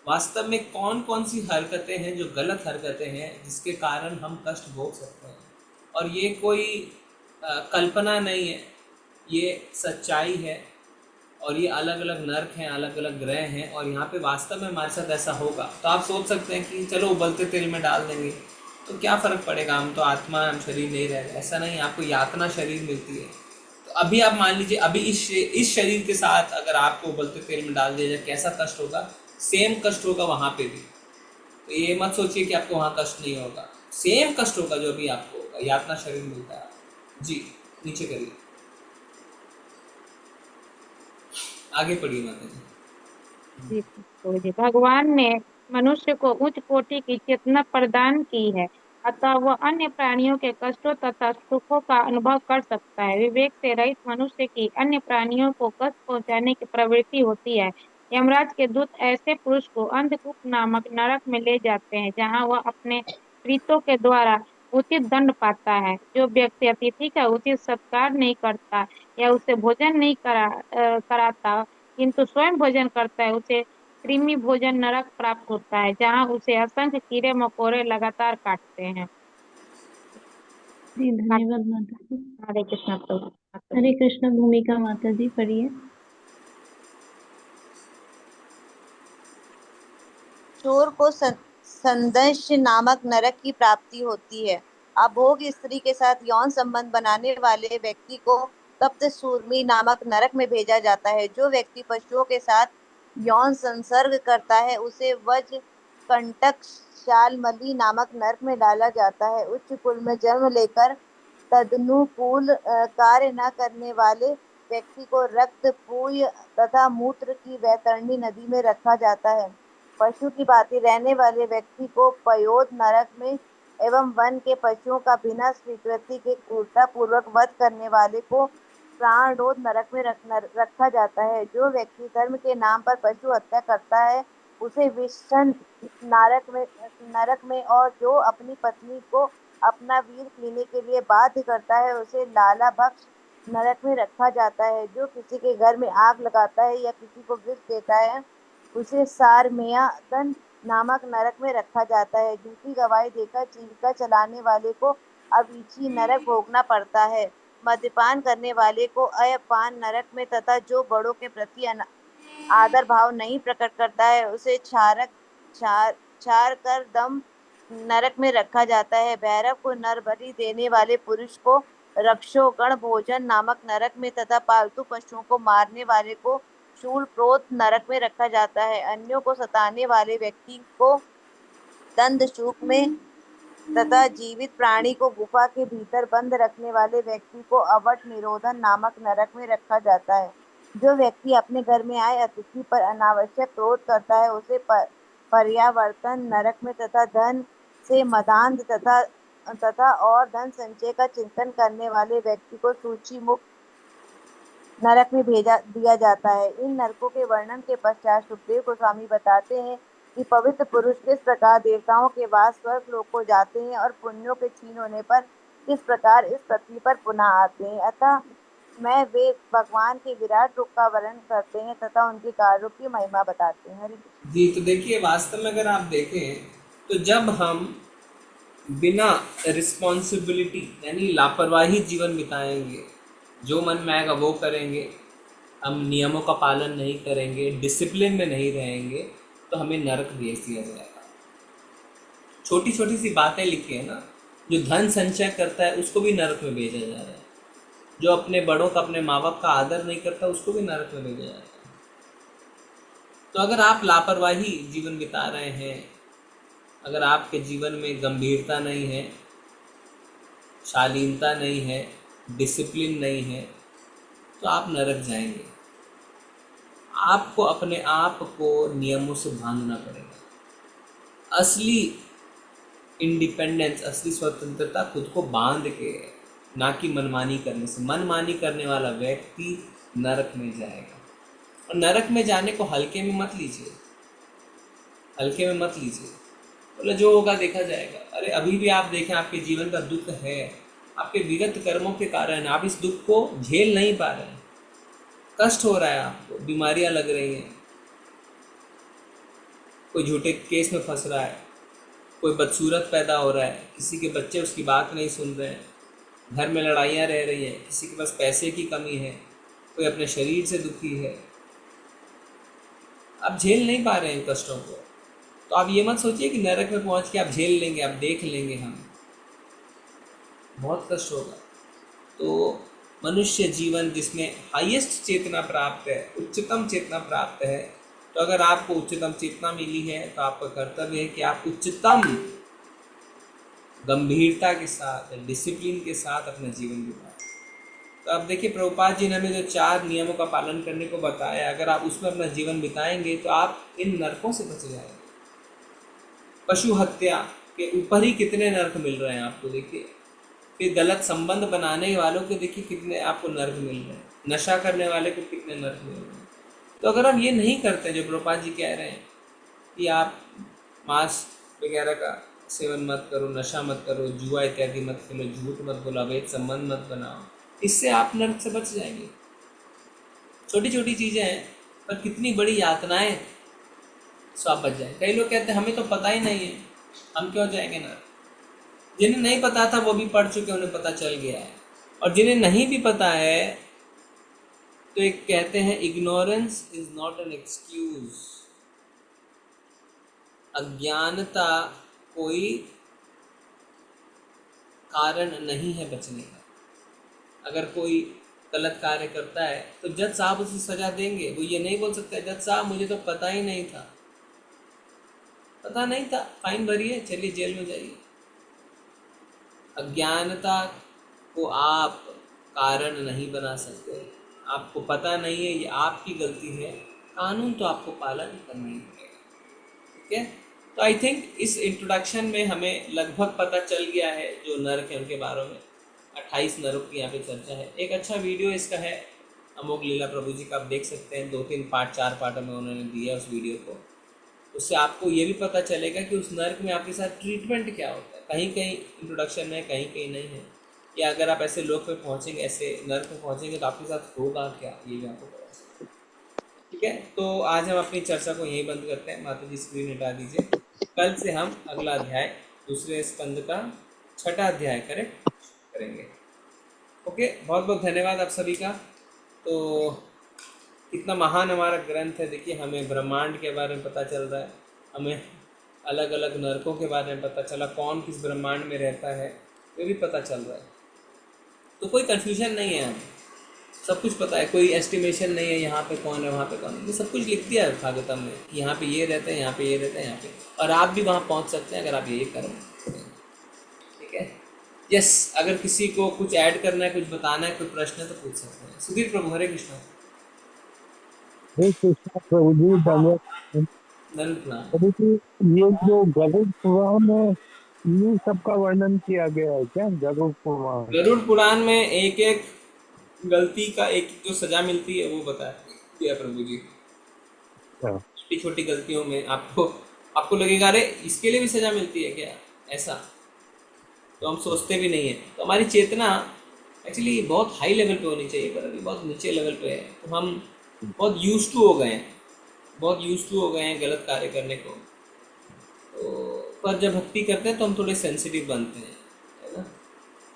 वास्तव में कौन कौन सी हरकतें हैं जो गलत हरकतें हैं जिसके कारण हम कष्ट भोग सकते हैं। और ये कोई कल्पना नहीं है, ये सच्चाई है। और ये अलग अलग नर्क हैं, अलग अलग ग्रह हैं, और यहाँ पे वास्तव में हमारे साथ ऐसा होगा। तो आप सोच सकते हैं कि चलो उबलते तेल में डाल देंगे तो क्या फ़र्क पड़ेगा, हम तो आत्मा, हम शरीर नहीं रह रहे। ऐसा नहीं, आपको यातना शरीर मिलती है। तो अभी आप मान लीजिए, अभी इस शरीर के साथ अगर आपको उबलते तेल में डाल दिया जाए, कैसा कष्ट होगा? सेम कष्ट होगा वहाँ पे भी। तो ये मत सोचिए कि आपको वहाँ कष्ट नहीं होगा, सेम कष्ट होगा जो अभी आपको होगा। यातना शरीर मिलता है। जी नीचे करिए, आगे पढ़िए माता जी। जी, भगवान ने मनुष्य को उच्च कोटि की चेतना प्रदान की है, अतः वह अन्य प्राणियों के कष्टों तथा सुखों का अनुभव कर सकता है। विवेक से रहित मनुष्य की अन्य प्राणियों को कष्ट पहुंचाने की प्रवृत्ति होती है। यमराज के दूत ऐसे पुरुष को अंधकूप नामक नरक में ले जाते हैं, जहां वह अपने प्रीतों के द्वारा उचित दंड पाता है। जो व्यक्ति अतिथि का उचित सत्कार नहीं करता या उसे भोजन नहीं कराता किंतु स्वयं भोजन करता है उसे कृमि भोजन नरक प्राप्त होता है, जहाँ उसे असंख्य कीड़े मकोड़े लगातार काटते हैं। जी धन्यवाद माता जी। हरे कृष्णा प्रभु। हरे कृष्ण भूमिका माता जी पढ़िए। चोर को संदंश नामक नरक की प्राप्ति होती है। अभोग स्त्री के साथ यौन संबंध बनाने वाले व्यक्ति को तप्त सूर्मी नामक नरक में भेजा जाता है। जो व्यक्ति पशुओं के साथ यौन संसर्ग करता है उसे वज कंटक शालमली नामक नरक में डाला जाता है। उच्च कुल में जन्म लेकर तदनुकूल कार्य न करने वाले व्यक्ति को रक्त, पूय तथा मूत्र की वैतरणी नदी में रखा जाता है। पशु की भांति रहने वाले व्यक्ति को पयोद नरक में एवं वन के पशुओं का बिना स्वीकृति के क्रूरता पूर्वक वध करने वाले को प्राणरोध नरक में रखा जाता है। जो व्यक्ति धर्म के नाम पर पशु हत्या करता है उसे विषण नरक में और जो अपनी पत्नी को अपना वीर पीने के लिए बाध्य करता है उसे लाला भक्ष नरक में रखा जाता है। जो किसी के घर में आग लगाता है या किसी को विष देता है उसे सारमेयादन नामक नरक में रखा जाता है। झूठी गवाही देकर जीविका चलाने वाले को अवीची नरक भोगना पड़ता है। मद्यपान करने वाले को अयपान नरक में तथा जो बड़ों के प्रति आदर भाव नहीं प्रकट करता है उसे छार कर दम नरक में रखा जाता है। भैरव को नर बलि देने वाले पुरुष को रक्षोगण भोजन नामक नरक में तथा पालतू पशुओं को मारने वाले को शूल प्रोत नरक में रखा जाता है। अन्यों को सताने वाले व्यक्ति को दंड शूक में तथा जीवित प्राणी को गुफा के भीतर बंद रखने वाले व्यक्ति को अवट निरोधन नामक नरक में रखा जाता है। जो व्यक्ति अपने घर में आए अतिथि पर अनावश्यक क्रोध करता है उसे पर्यावर्तन नरक में तथा धन से मदांध तथा और धन संचय का चिंतन करने वाले व्यक्ति को सूची मुक्त नरक में दिया जाता है। इन नरकों के वर्णन के पश्चात सुखदेव गोस्वामी बताते हैं कि पवित्र पुरुष किस प्रकार देवताओं के वास स्वर्ग लोक को जाते हैं और पुण्यों के क्षीण होने पर किस प्रकार इस पृथ्वी पर पुनः आते हैं। अतः मैं वे भगवान के विराट रूप का वर्णन करते हैं तथा उनके कार्यों की महिमा बताते हैं। हरि जी, तो देखिए वास्तव में अगर आप देखें तो जब हम बिना रिस्पॉन्सिबिलिटी यानी लापरवाही जीवन बिताएंगे, जो मन में आएगा वो करेंगे, हम नियमों का पालन नहीं करेंगे, डिसिप्लिन में नहीं रहेंगे, तो हमें नरक भेज दिया जाएगा। छोटी छोटी सी बातें लिखी है ना, जो धन संचय करता है उसको भी नरक में भेजा जा रहा है, जो अपने बड़ों का, अपने माँ बाप का आदर नहीं करता उसको भी नरक में भेजा जा रहा है। तो अगर आप लापरवाही जीवन बिता रहे हैं अगर आपके जीवन में गंभीरता नहीं है, शालीनता नहीं है, डिसिप्लिन नहीं है, तो आप नरक जाएंगे। आपको अपने आप को नियमों से बांधना पड़ेगा। असली इंडिपेंडेंस, असली स्वतंत्रता खुद को बांध के, ना कि मनमानी करने से। मनमानी करने वाला व्यक्ति नरक में जाएगा। और नरक में जाने को हल्के में मत लीजिए, हल्के में मत लीजिए। बोले जो होगा देखा जाएगा। अरे अभी भी आप देखें, आपके जीवन का दुख है, आपके विगत कर्मों के कारण आप इस दुख को झेल नहीं पा रहे हैं, कष्ट हो रहा है आपको, बीमारियां लग रही हैं, कोई झूठे केस में फंस रहा है, कोई बदसूरत पैदा हो रहा है, किसी के बच्चे उसकी बात नहीं सुन रहे हैं, घर में लड़ाइयाँ रह रही हैं, किसी के पास पैसे की कमी है, कोई अपने शरीर से दुखी है, आप झेल नहीं पा रहे हैं कष्टों को, तो आप ये मत सोचिए कि नरक में पहुंच के आप झेल लेंगे, आप देख लेंगे, हम बहुत कष्ट होगा। तो मनुष्य जीवन जिसमें हाईएस्ट चेतना प्राप्त है, उच्चतम चेतना प्राप्त है, तो अगर आपको उच्चतम चेतना मिली है तो आपका कर्तव्य है कि आप उच्चतम गंभीरता के साथ, डिसिप्लिन के साथ अपना जीवन बिताएं। तो अब देखिए, प्रभुपाद जी ने हमें जो 4 नियमों का पालन करने को बताया, अगर आप उसमें अपना जीवन बिताएंगे तो आप इन नरकों से बच जाएंगे। पशु हत्या के ऊपर ही कितने नर्क मिल रहे हैं आपको, देखिए। फिर गलत संबंध बनाने वालों को देखिए कितने आपको नर्क मिल रहे हैं, नशा करने वाले को कितने नर्क मिल रहे हैं। तो अगर हम ये नहीं करते, जो प्रभुपाद जी कह रहे हैं कि आप मांस वगैरह का सेवन मत करो, नशा मत करो, जुआ इत्यादि मत खेलो, झूठ मत बोलो, अवैध संबंध मत बनाओ, इससे आप नर्क से बच जाएंगे। छोटी छोटी चीज़ें हैं, पर कितनी बड़ी यातनाएं, सो आप बच जाए। कई लोग कहते हैं हमें तो पता ही नहीं है, हम क्यों जाएंगे नरक। जिन्हें नहीं पता था वो भी पढ़ चुके, उन्हें पता चल गया है। और जिन्हें नहीं भी पता है तो एक कहते हैं, ignorance is not an excuse. अज्ञानता कोई कारण नहीं है बचने का। अगर कोई गलत कार्य करता है तो जज साहब उसे सजा देंगे। वो ये नहीं बोल सकता जज साहब मुझे तो पता ही नहीं था, पता नहीं था, फाइन भरिए, चलिए जेल में जाइए। अज्ञानता को आप कारण नहीं बना सकते। आपको पता नहीं है, ये आपकी गलती है, कानून तो आपको पालन करना ही पड़ेगा। ठीक है, तो आई थिंक इस इंट्रोडक्शन में हमें लगभग पता चल गया है जो नरक है उनके बारे में। 28 नरक की यहाँ पे चर्चा है। एक अच्छा वीडियो इसका है अमोघ लीला प्रभु जी का, आप देख सकते हैं। 2-3 पार्ट 4 पार्ट में उन्होंने दिया उस वीडियो को। उससे आपको ये भी पता चलेगा कि उस नर्क में आपके साथ ट्रीटमेंट क्या होता है। कहीं कहीं इंट्रोडक्शन में, कहीं कहीं नहीं है। या अगर आप ऐसे लोग पे पहुँचेंगे, ऐसे नर्क पे पहुँचेंगे तो आपके साथ होगा क्या, ये भी आपको पता चलेगा। ठीक है, तो आज हम अपनी चर्चा को यहीं बंद करते हैं। माता जी स्क्रीन हटा दीजिए। कल से हम अगला अध्याय, दूसरे स्कंद का 6ठा अध्याय करेंगे। ओके, बहुत बहुत धन्यवाद आप सभी का। तो कितना महान हमारा ग्रंथ है। देखिए, हमें ब्रह्मांड के बारे में पता चल रहा है, हमें अलग अलग नरकों के बारे में पता चला, कौन किस ब्रह्मांड में रहता है ये भी पता चल रहा है। तो कोई कन्फ्यूजन नहीं है, हमें सब कुछ पता है। कोई एस्टिमेशन नहीं है, यहाँ पे कौन है, वहाँ पे कौन है। ये सब कुछ लिख दिया है भागवतम में, यहाँ पे ये रहता है, यहाँ पे ये रहता है, यहाँ पे। और आप भी वहाँ पहुँच सकते हैं अगर आप ये करें। ठीक है, यस। अगर किसी को कुछ ऐड करना है, कुछ बताना है, कोई प्रश्न है तो पूछ सकते हैं। सुधीर प्रभु, हरे कृष्णा। प्रभु जी, ये जो गरुड़ पुराण है, ये सबका वर्णन किया गया है क्या? गरुड़ पुराण, गरुड़ पुराण में एक एक गलती का एक जो सजा मिलती है वो बताया प्रभु जी। छोटी छोटी गलतियों में आपको लगेगा अरे इसके लिए भी सजा मिलती है क्या, ऐसा तो हम सोचते भी नहीं है। तो हमारी चेतना एक्चुअली बहुत हाई लेवल पे होनी चाहिए, पर अभी बहुत नीचे लेवल पे है। तो हम बहुत यूज्ड टू हो गए हैं, गलत कार्य करने को। तो पर जब भक्ति करते हैं तो हम थोड़े सेंसिटिव बनते हैं, है ना।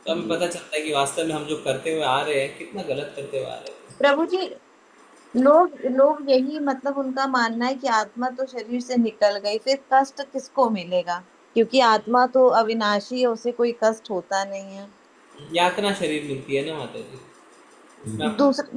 तो हमें पता चलता है कि वास्तव में हम जो करते हुए आ रहे हैं कितना गलत करते हुए आ रहे हैं। प्रभु जी, लोग यही मतलब उनका मानना है कि आत्मा तो शरीर से निकल गई, फिर कष्ट किसको मिलेगा? क्योंकि आत्मा तो अविनाशी है, उसे कोई कष्ट होता नहीं है। यातना शरीर मिलती है ना माता जी,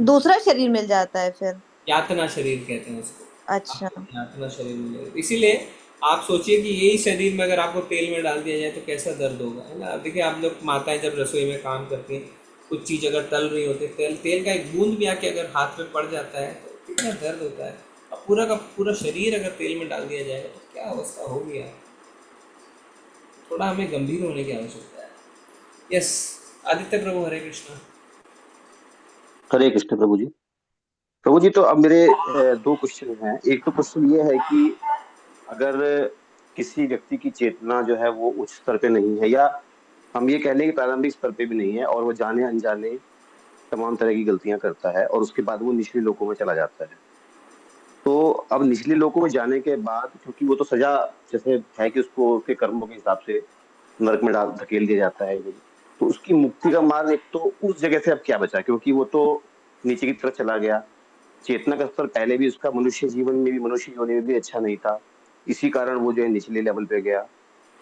दूसरा शरीर मिल जाता है फिर, यातना शरीर कहते हैं उसको। अच्छा, यातना शरीर मिलेगा। इसीलिए आप सोचिए कि यही शरीर में अगर आपको तेल में डाल दिया जाए तो कैसा दर्द होगा, है ना। देखिए आप लोग माताएं जब रसोई में काम करती हैं, कुछ चीज़ अगर तल रही होती है, तेल का एक बूंद भी आके अगर हाथ पे पड़ जाता है तो कितना दर्द होता है। अब पूरा का पूरा शरीर अगर तेल में डाल दिया जाएगा तो क्या अवस्था होगी यार। थोड़ा हमें गंभीर होने की आवश्यकता है। यस आदित्य प्रभु, हरे कृष्णा। हरे कृष्ण प्रभु जी। प्रभु जी, तो अब मेरे दो क्वेश्चन हैं। एक तो क्वेश्चन ये है कि अगर किसी व्यक्ति की चेतना जो है वो उच्च स्तर पे नहीं है, या हम ये कह लें कि प्रारंभिक स्तर पे भी नहीं है, और वो जाने अनजाने तमाम तरह की गलतियां करता है और उसके बाद वो निचले लोकों में चला जाता है, तो अब निचले लोकों में जाने के बाद, क्योंकि वो तो सजा जैसे है कि उसको उसके कर्मों के हिसाब से नरक में डाल धकेल दिया जाता है, तो उसकी मुक्ति का मार्ग एक तो उस जगह से अब क्या बचा, क्योंकि वो तो नीचे की तरफ चला गया। चेतना का स्तर पहले भी उसका मनुष्य जीवन में भी, मनुष्य योनि में भी अच्छा नहीं था, इसी कारण वो जो है निचले लेवल पे गया।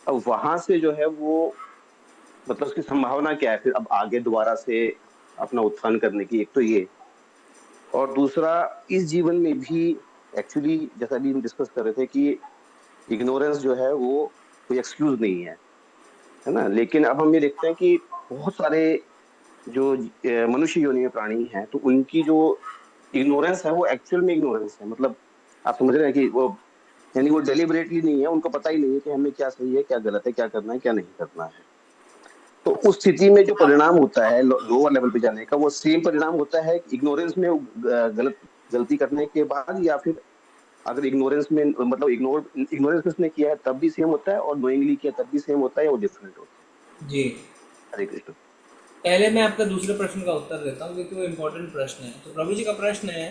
अब वहां से जो है वो मतलब उसकी संभावना क्या है फिर अब आगे दोबारा से अपना उत्थान करने की, एक तो ये। और दूसरा, इस जीवन में भी एक्चुअली जैसा अभी हम डिस्कस कर रहे थे कि इग्नोरेंस जो है वो कोई एक्सक्यूज नहीं है ना। लेकिन अब हम ये देखते हैं कि बहुत सारे जो मनुष्य योनि में प्राणी हैं, तो उनकी जो इग्नोरेंस है वो एक्चुअल में इग्नोरेंस है। मतलब आप समझ रहे हैं कि वो, यानी वो डेलिबरेटली नहीं है, उनको पता ही नहीं है कि हमें क्या सही है, क्या गलत है, क्या करना है, क्या नहीं करना है। तो उस स्थिति में जो परिणाम होता है लोअर लेवल पे जाने का, वो सेम परिणाम होता है इग्नोरेंस में गलती करने के बाद, या फिर अगर इग्नोरेंस में मतलब इग्नोरेंस उसने किया है तब भी सेम होता है, और नोइंगली किया तब भी सेम होता है, या वो डिफरेंट होता है? जी हरे कृष्ण। पहले मैं आपका दूसरे प्रश्न का उत्तर देता हूँ क्योंकि वो इम्पोर्टेंट प्रश्न है। तो प्रभु जी का प्रश्न है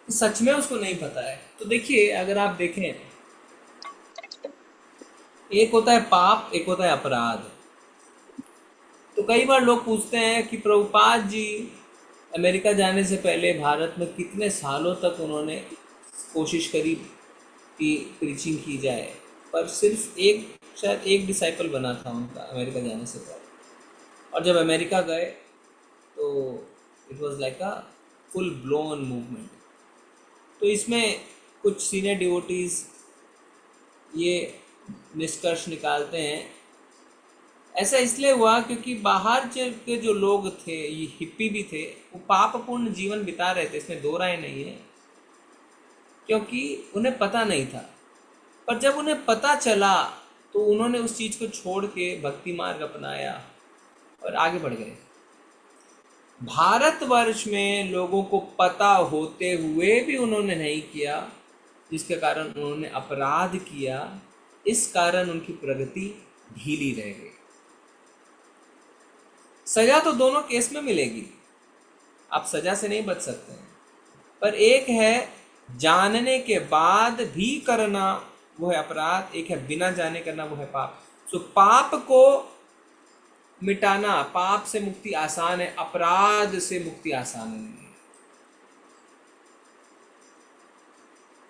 कि सच में उसको नहीं पता है। तो देखिए अगर आप देखें, एक होता है पाप, एक होता है अपराध। तो कई बार लोग पूछते हैं कि प्रभुपाद जी अमेरिका जाने से पहले भारत में कितने सालों तक उन्होंने कोशिश करी कि प्रीचिंग की जाए, पर सिर्फ शायद एक डिसाइपल बना था उनका अमेरिका जाने से पहले। और जब अमेरिका गए तो it was like a full blown movement. तो इसमें कुछ सीनियर डिवोटीज ये निष्कर्ष निकालते हैं, ऐसा इसलिए हुआ क्योंकि बाहर के जो लोग थे, ये हिप्पी भी थे, वो पापपूर्ण जीवन बिता रहे थे, इसमें दो राय नहीं है, क्योंकि उन्हें पता नहीं था। पर जब उन्हें पता चला तो उन्होंने उस चीज़ को छोड़ के भक्ति मार्ग अपनाया और आगे बढ़ गए। भारतवर्ष में लोगों को पता होते हुए भी उन्होंने नहीं किया, जिसके कारण उन्होंने अपराध किया। इस कारण उनकी प्रगति ढीली रह गई। सजा तो दोनों केस में मिलेगी, आप सजा से नहीं बच सकते हैं, पर एक है जानने के बाद भी करना, वो है अपराध। एक है बिना जाने करना, वो है पाप। सो पाप को मिटाना, पाप से मुक्ति आसान है, अपराध से मुक्ति आसान नहीं है।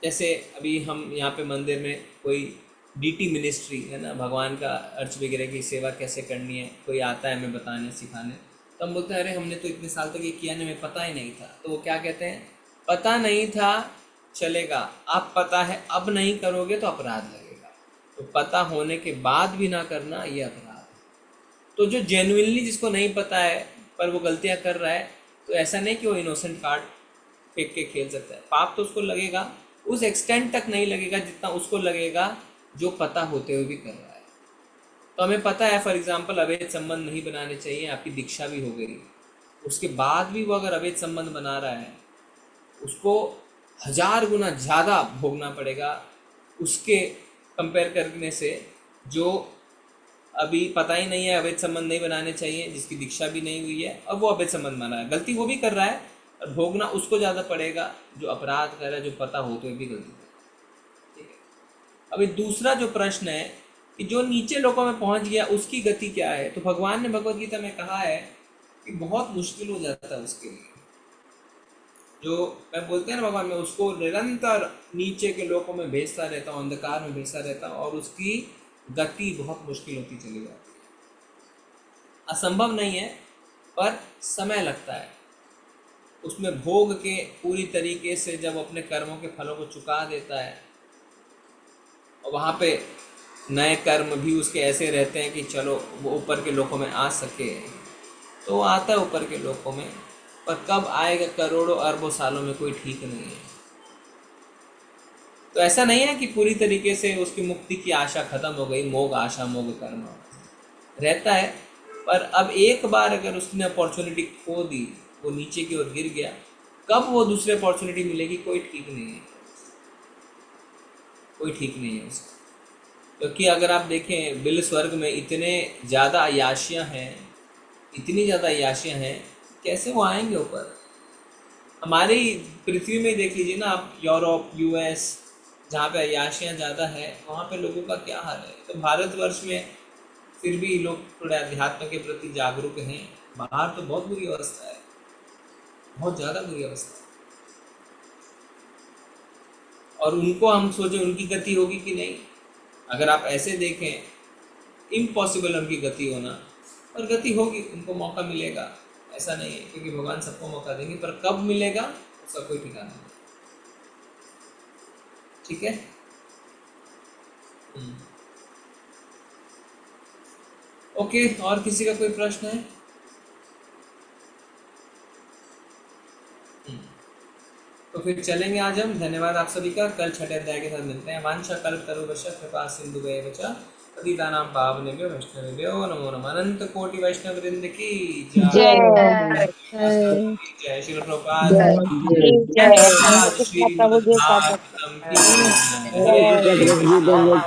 जैसे अभी हम यहाँ पे मंदिर में कोई डीटी मिनिस्ट्री है ना, भगवान का अर्च वगैरह की सेवा कैसे करनी है, कोई आता है हमें बताने सिखाने, तो हम बोलते हैं अरे हमने तो इतने साल तक ये किया नहीं, हमें पता ही नहीं था। तो वो क्या कहते हैं, पता नहीं था चलेगा, आप पता है अब नहीं करोगे तो अपराध लगेगा। तो पता होने के बाद भी ना करना, ये अपराध। तो जो जेन्युइनली जिसको नहीं पता है पर वो गलतियां कर रहा है, तो ऐसा नहीं कि वो इनोसेंट कार्ड फेंक के खेल सकता है। पाप तो उसको लगेगा, उस एक्सटेंट तक नहीं लगेगा जितना उसको लगेगा जो पता होते हुए भी कर रहा है। तो हमें पता है फॉर एग्जांपल अवैध संबंध नहीं बनाने चाहिए, आपकी दीक्षा भी हो गई, उसके बाद भी वो अगर अवैध संबंध बना रहा है, उसको 1000 गुना ज़्यादा भोगना पड़ेगा उसके कंपेयर करने से जो अभी पता ही नहीं है, अवैध संबंध नहीं बनाने चाहिए, जिसकी दीक्षा भी नहीं हुई है, अब वो अवैध संबंध बना रहा है। गलती वो भी कर रहा है और भोगना उसको ज़्यादा पड़ेगा जो अपराध कर रहा है, जो पता होते हुए भी गलती कर रहा है। ठीक है। अभी दूसरा जो प्रश्न है कि जो नीचे लोगों में पहुंच गया उसकी गति क्या है, तो भगवान ने भगवद गीता में कहा है कि बहुत मुश्किल हो जाता है उसके लिए। जो मैं बोलते हैं ना भगवान, मैं उसको निरंतर नीचे के लोगों में भेजता रहता हूँ, अंधकार में भेजता रहता हूँ, और उसकी गति बहुत मुश्किल होती चली जाती है। असंभव नहीं है, पर समय लगता है उसमें भोग के पूरी तरीके से। जब अपने कर्मों के फलों को चुका देता है और वहाँ पे नए कर्म भी उसके ऐसे रहते हैं कि चलो वो ऊपर के लोकों में आ सके, तो वो आता है ऊपर के लोकों में, पर कब आएगा करोड़ों अरबों सालों में कोई ठीक नहीं है। तो ऐसा नहीं है कि पूरी तरीके से उसकी मुक्ति की आशा खत्म हो गई, मोग आशा मोग कर्म रहता है, पर अब एक बार अगर उसने अपॉर्चुनिटी खो दी, वो नीचे की ओर गिर गया, कब वो दूसरी अपॉर्चुनिटी मिलेगी कोई ठीक नहीं है, कोई ठीक नहीं है उसका। क्योंकि अगर आप देखें बिल स्वर्ग में इतने ज़्यादा अयाशियाँ हैं, इतनी ज़्यादा अयाशियाँ हैं, कैसे वो आएंगे ऊपर। हमारी पृथ्वी में देख लीजिए ना आप, यूरोप यूएस जहाँ पे अयाशियाँ ज़्यादा है, वहाँ पे लोगों का क्या हाल है। तो भारतवर्ष में फिर भी लोग थोड़े अध्यात्म के प्रति जागरूक हैं, बाहर तो बहुत बुरी अवस्था है, बहुत ज़्यादा बुरी अवस्था है। और उनको हम सोचें उनकी गति होगी कि नहीं, अगर आप ऐसे देखें इम्पॉसिबल उनकी गति होना, पर गति होगी, उनको मौका मिलेगा, ऐसा नहीं है, क्योंकि भगवान सबको मौका देंगे, पर कब मिलेगा उसका कोई ठिकाना नहीं। ठीक है। ओके, और किसी का कोई प्रश्न है? तो फिर चलेंगे आज हम। धन्यवाद आप सभी का। कल छठे अध्याय के साथ मिलते हैं। वांछा कल्पतरुभ्यश्च कृपा सिन्धुभ्येव च पतितानां पावनेभ्यो वैष्णवेभ्यो नमो नमः। अनंत कोटि वैष्णव वृंद की जय। जय श्री प्रभुपाद श्री भागवतम की हरे कृष्ण प्रभु जी,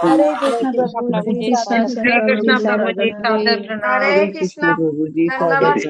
हरे कृष्ण प्रभु जी, सादर प्रणाम। हरे कृष्ण, धन्यवाद।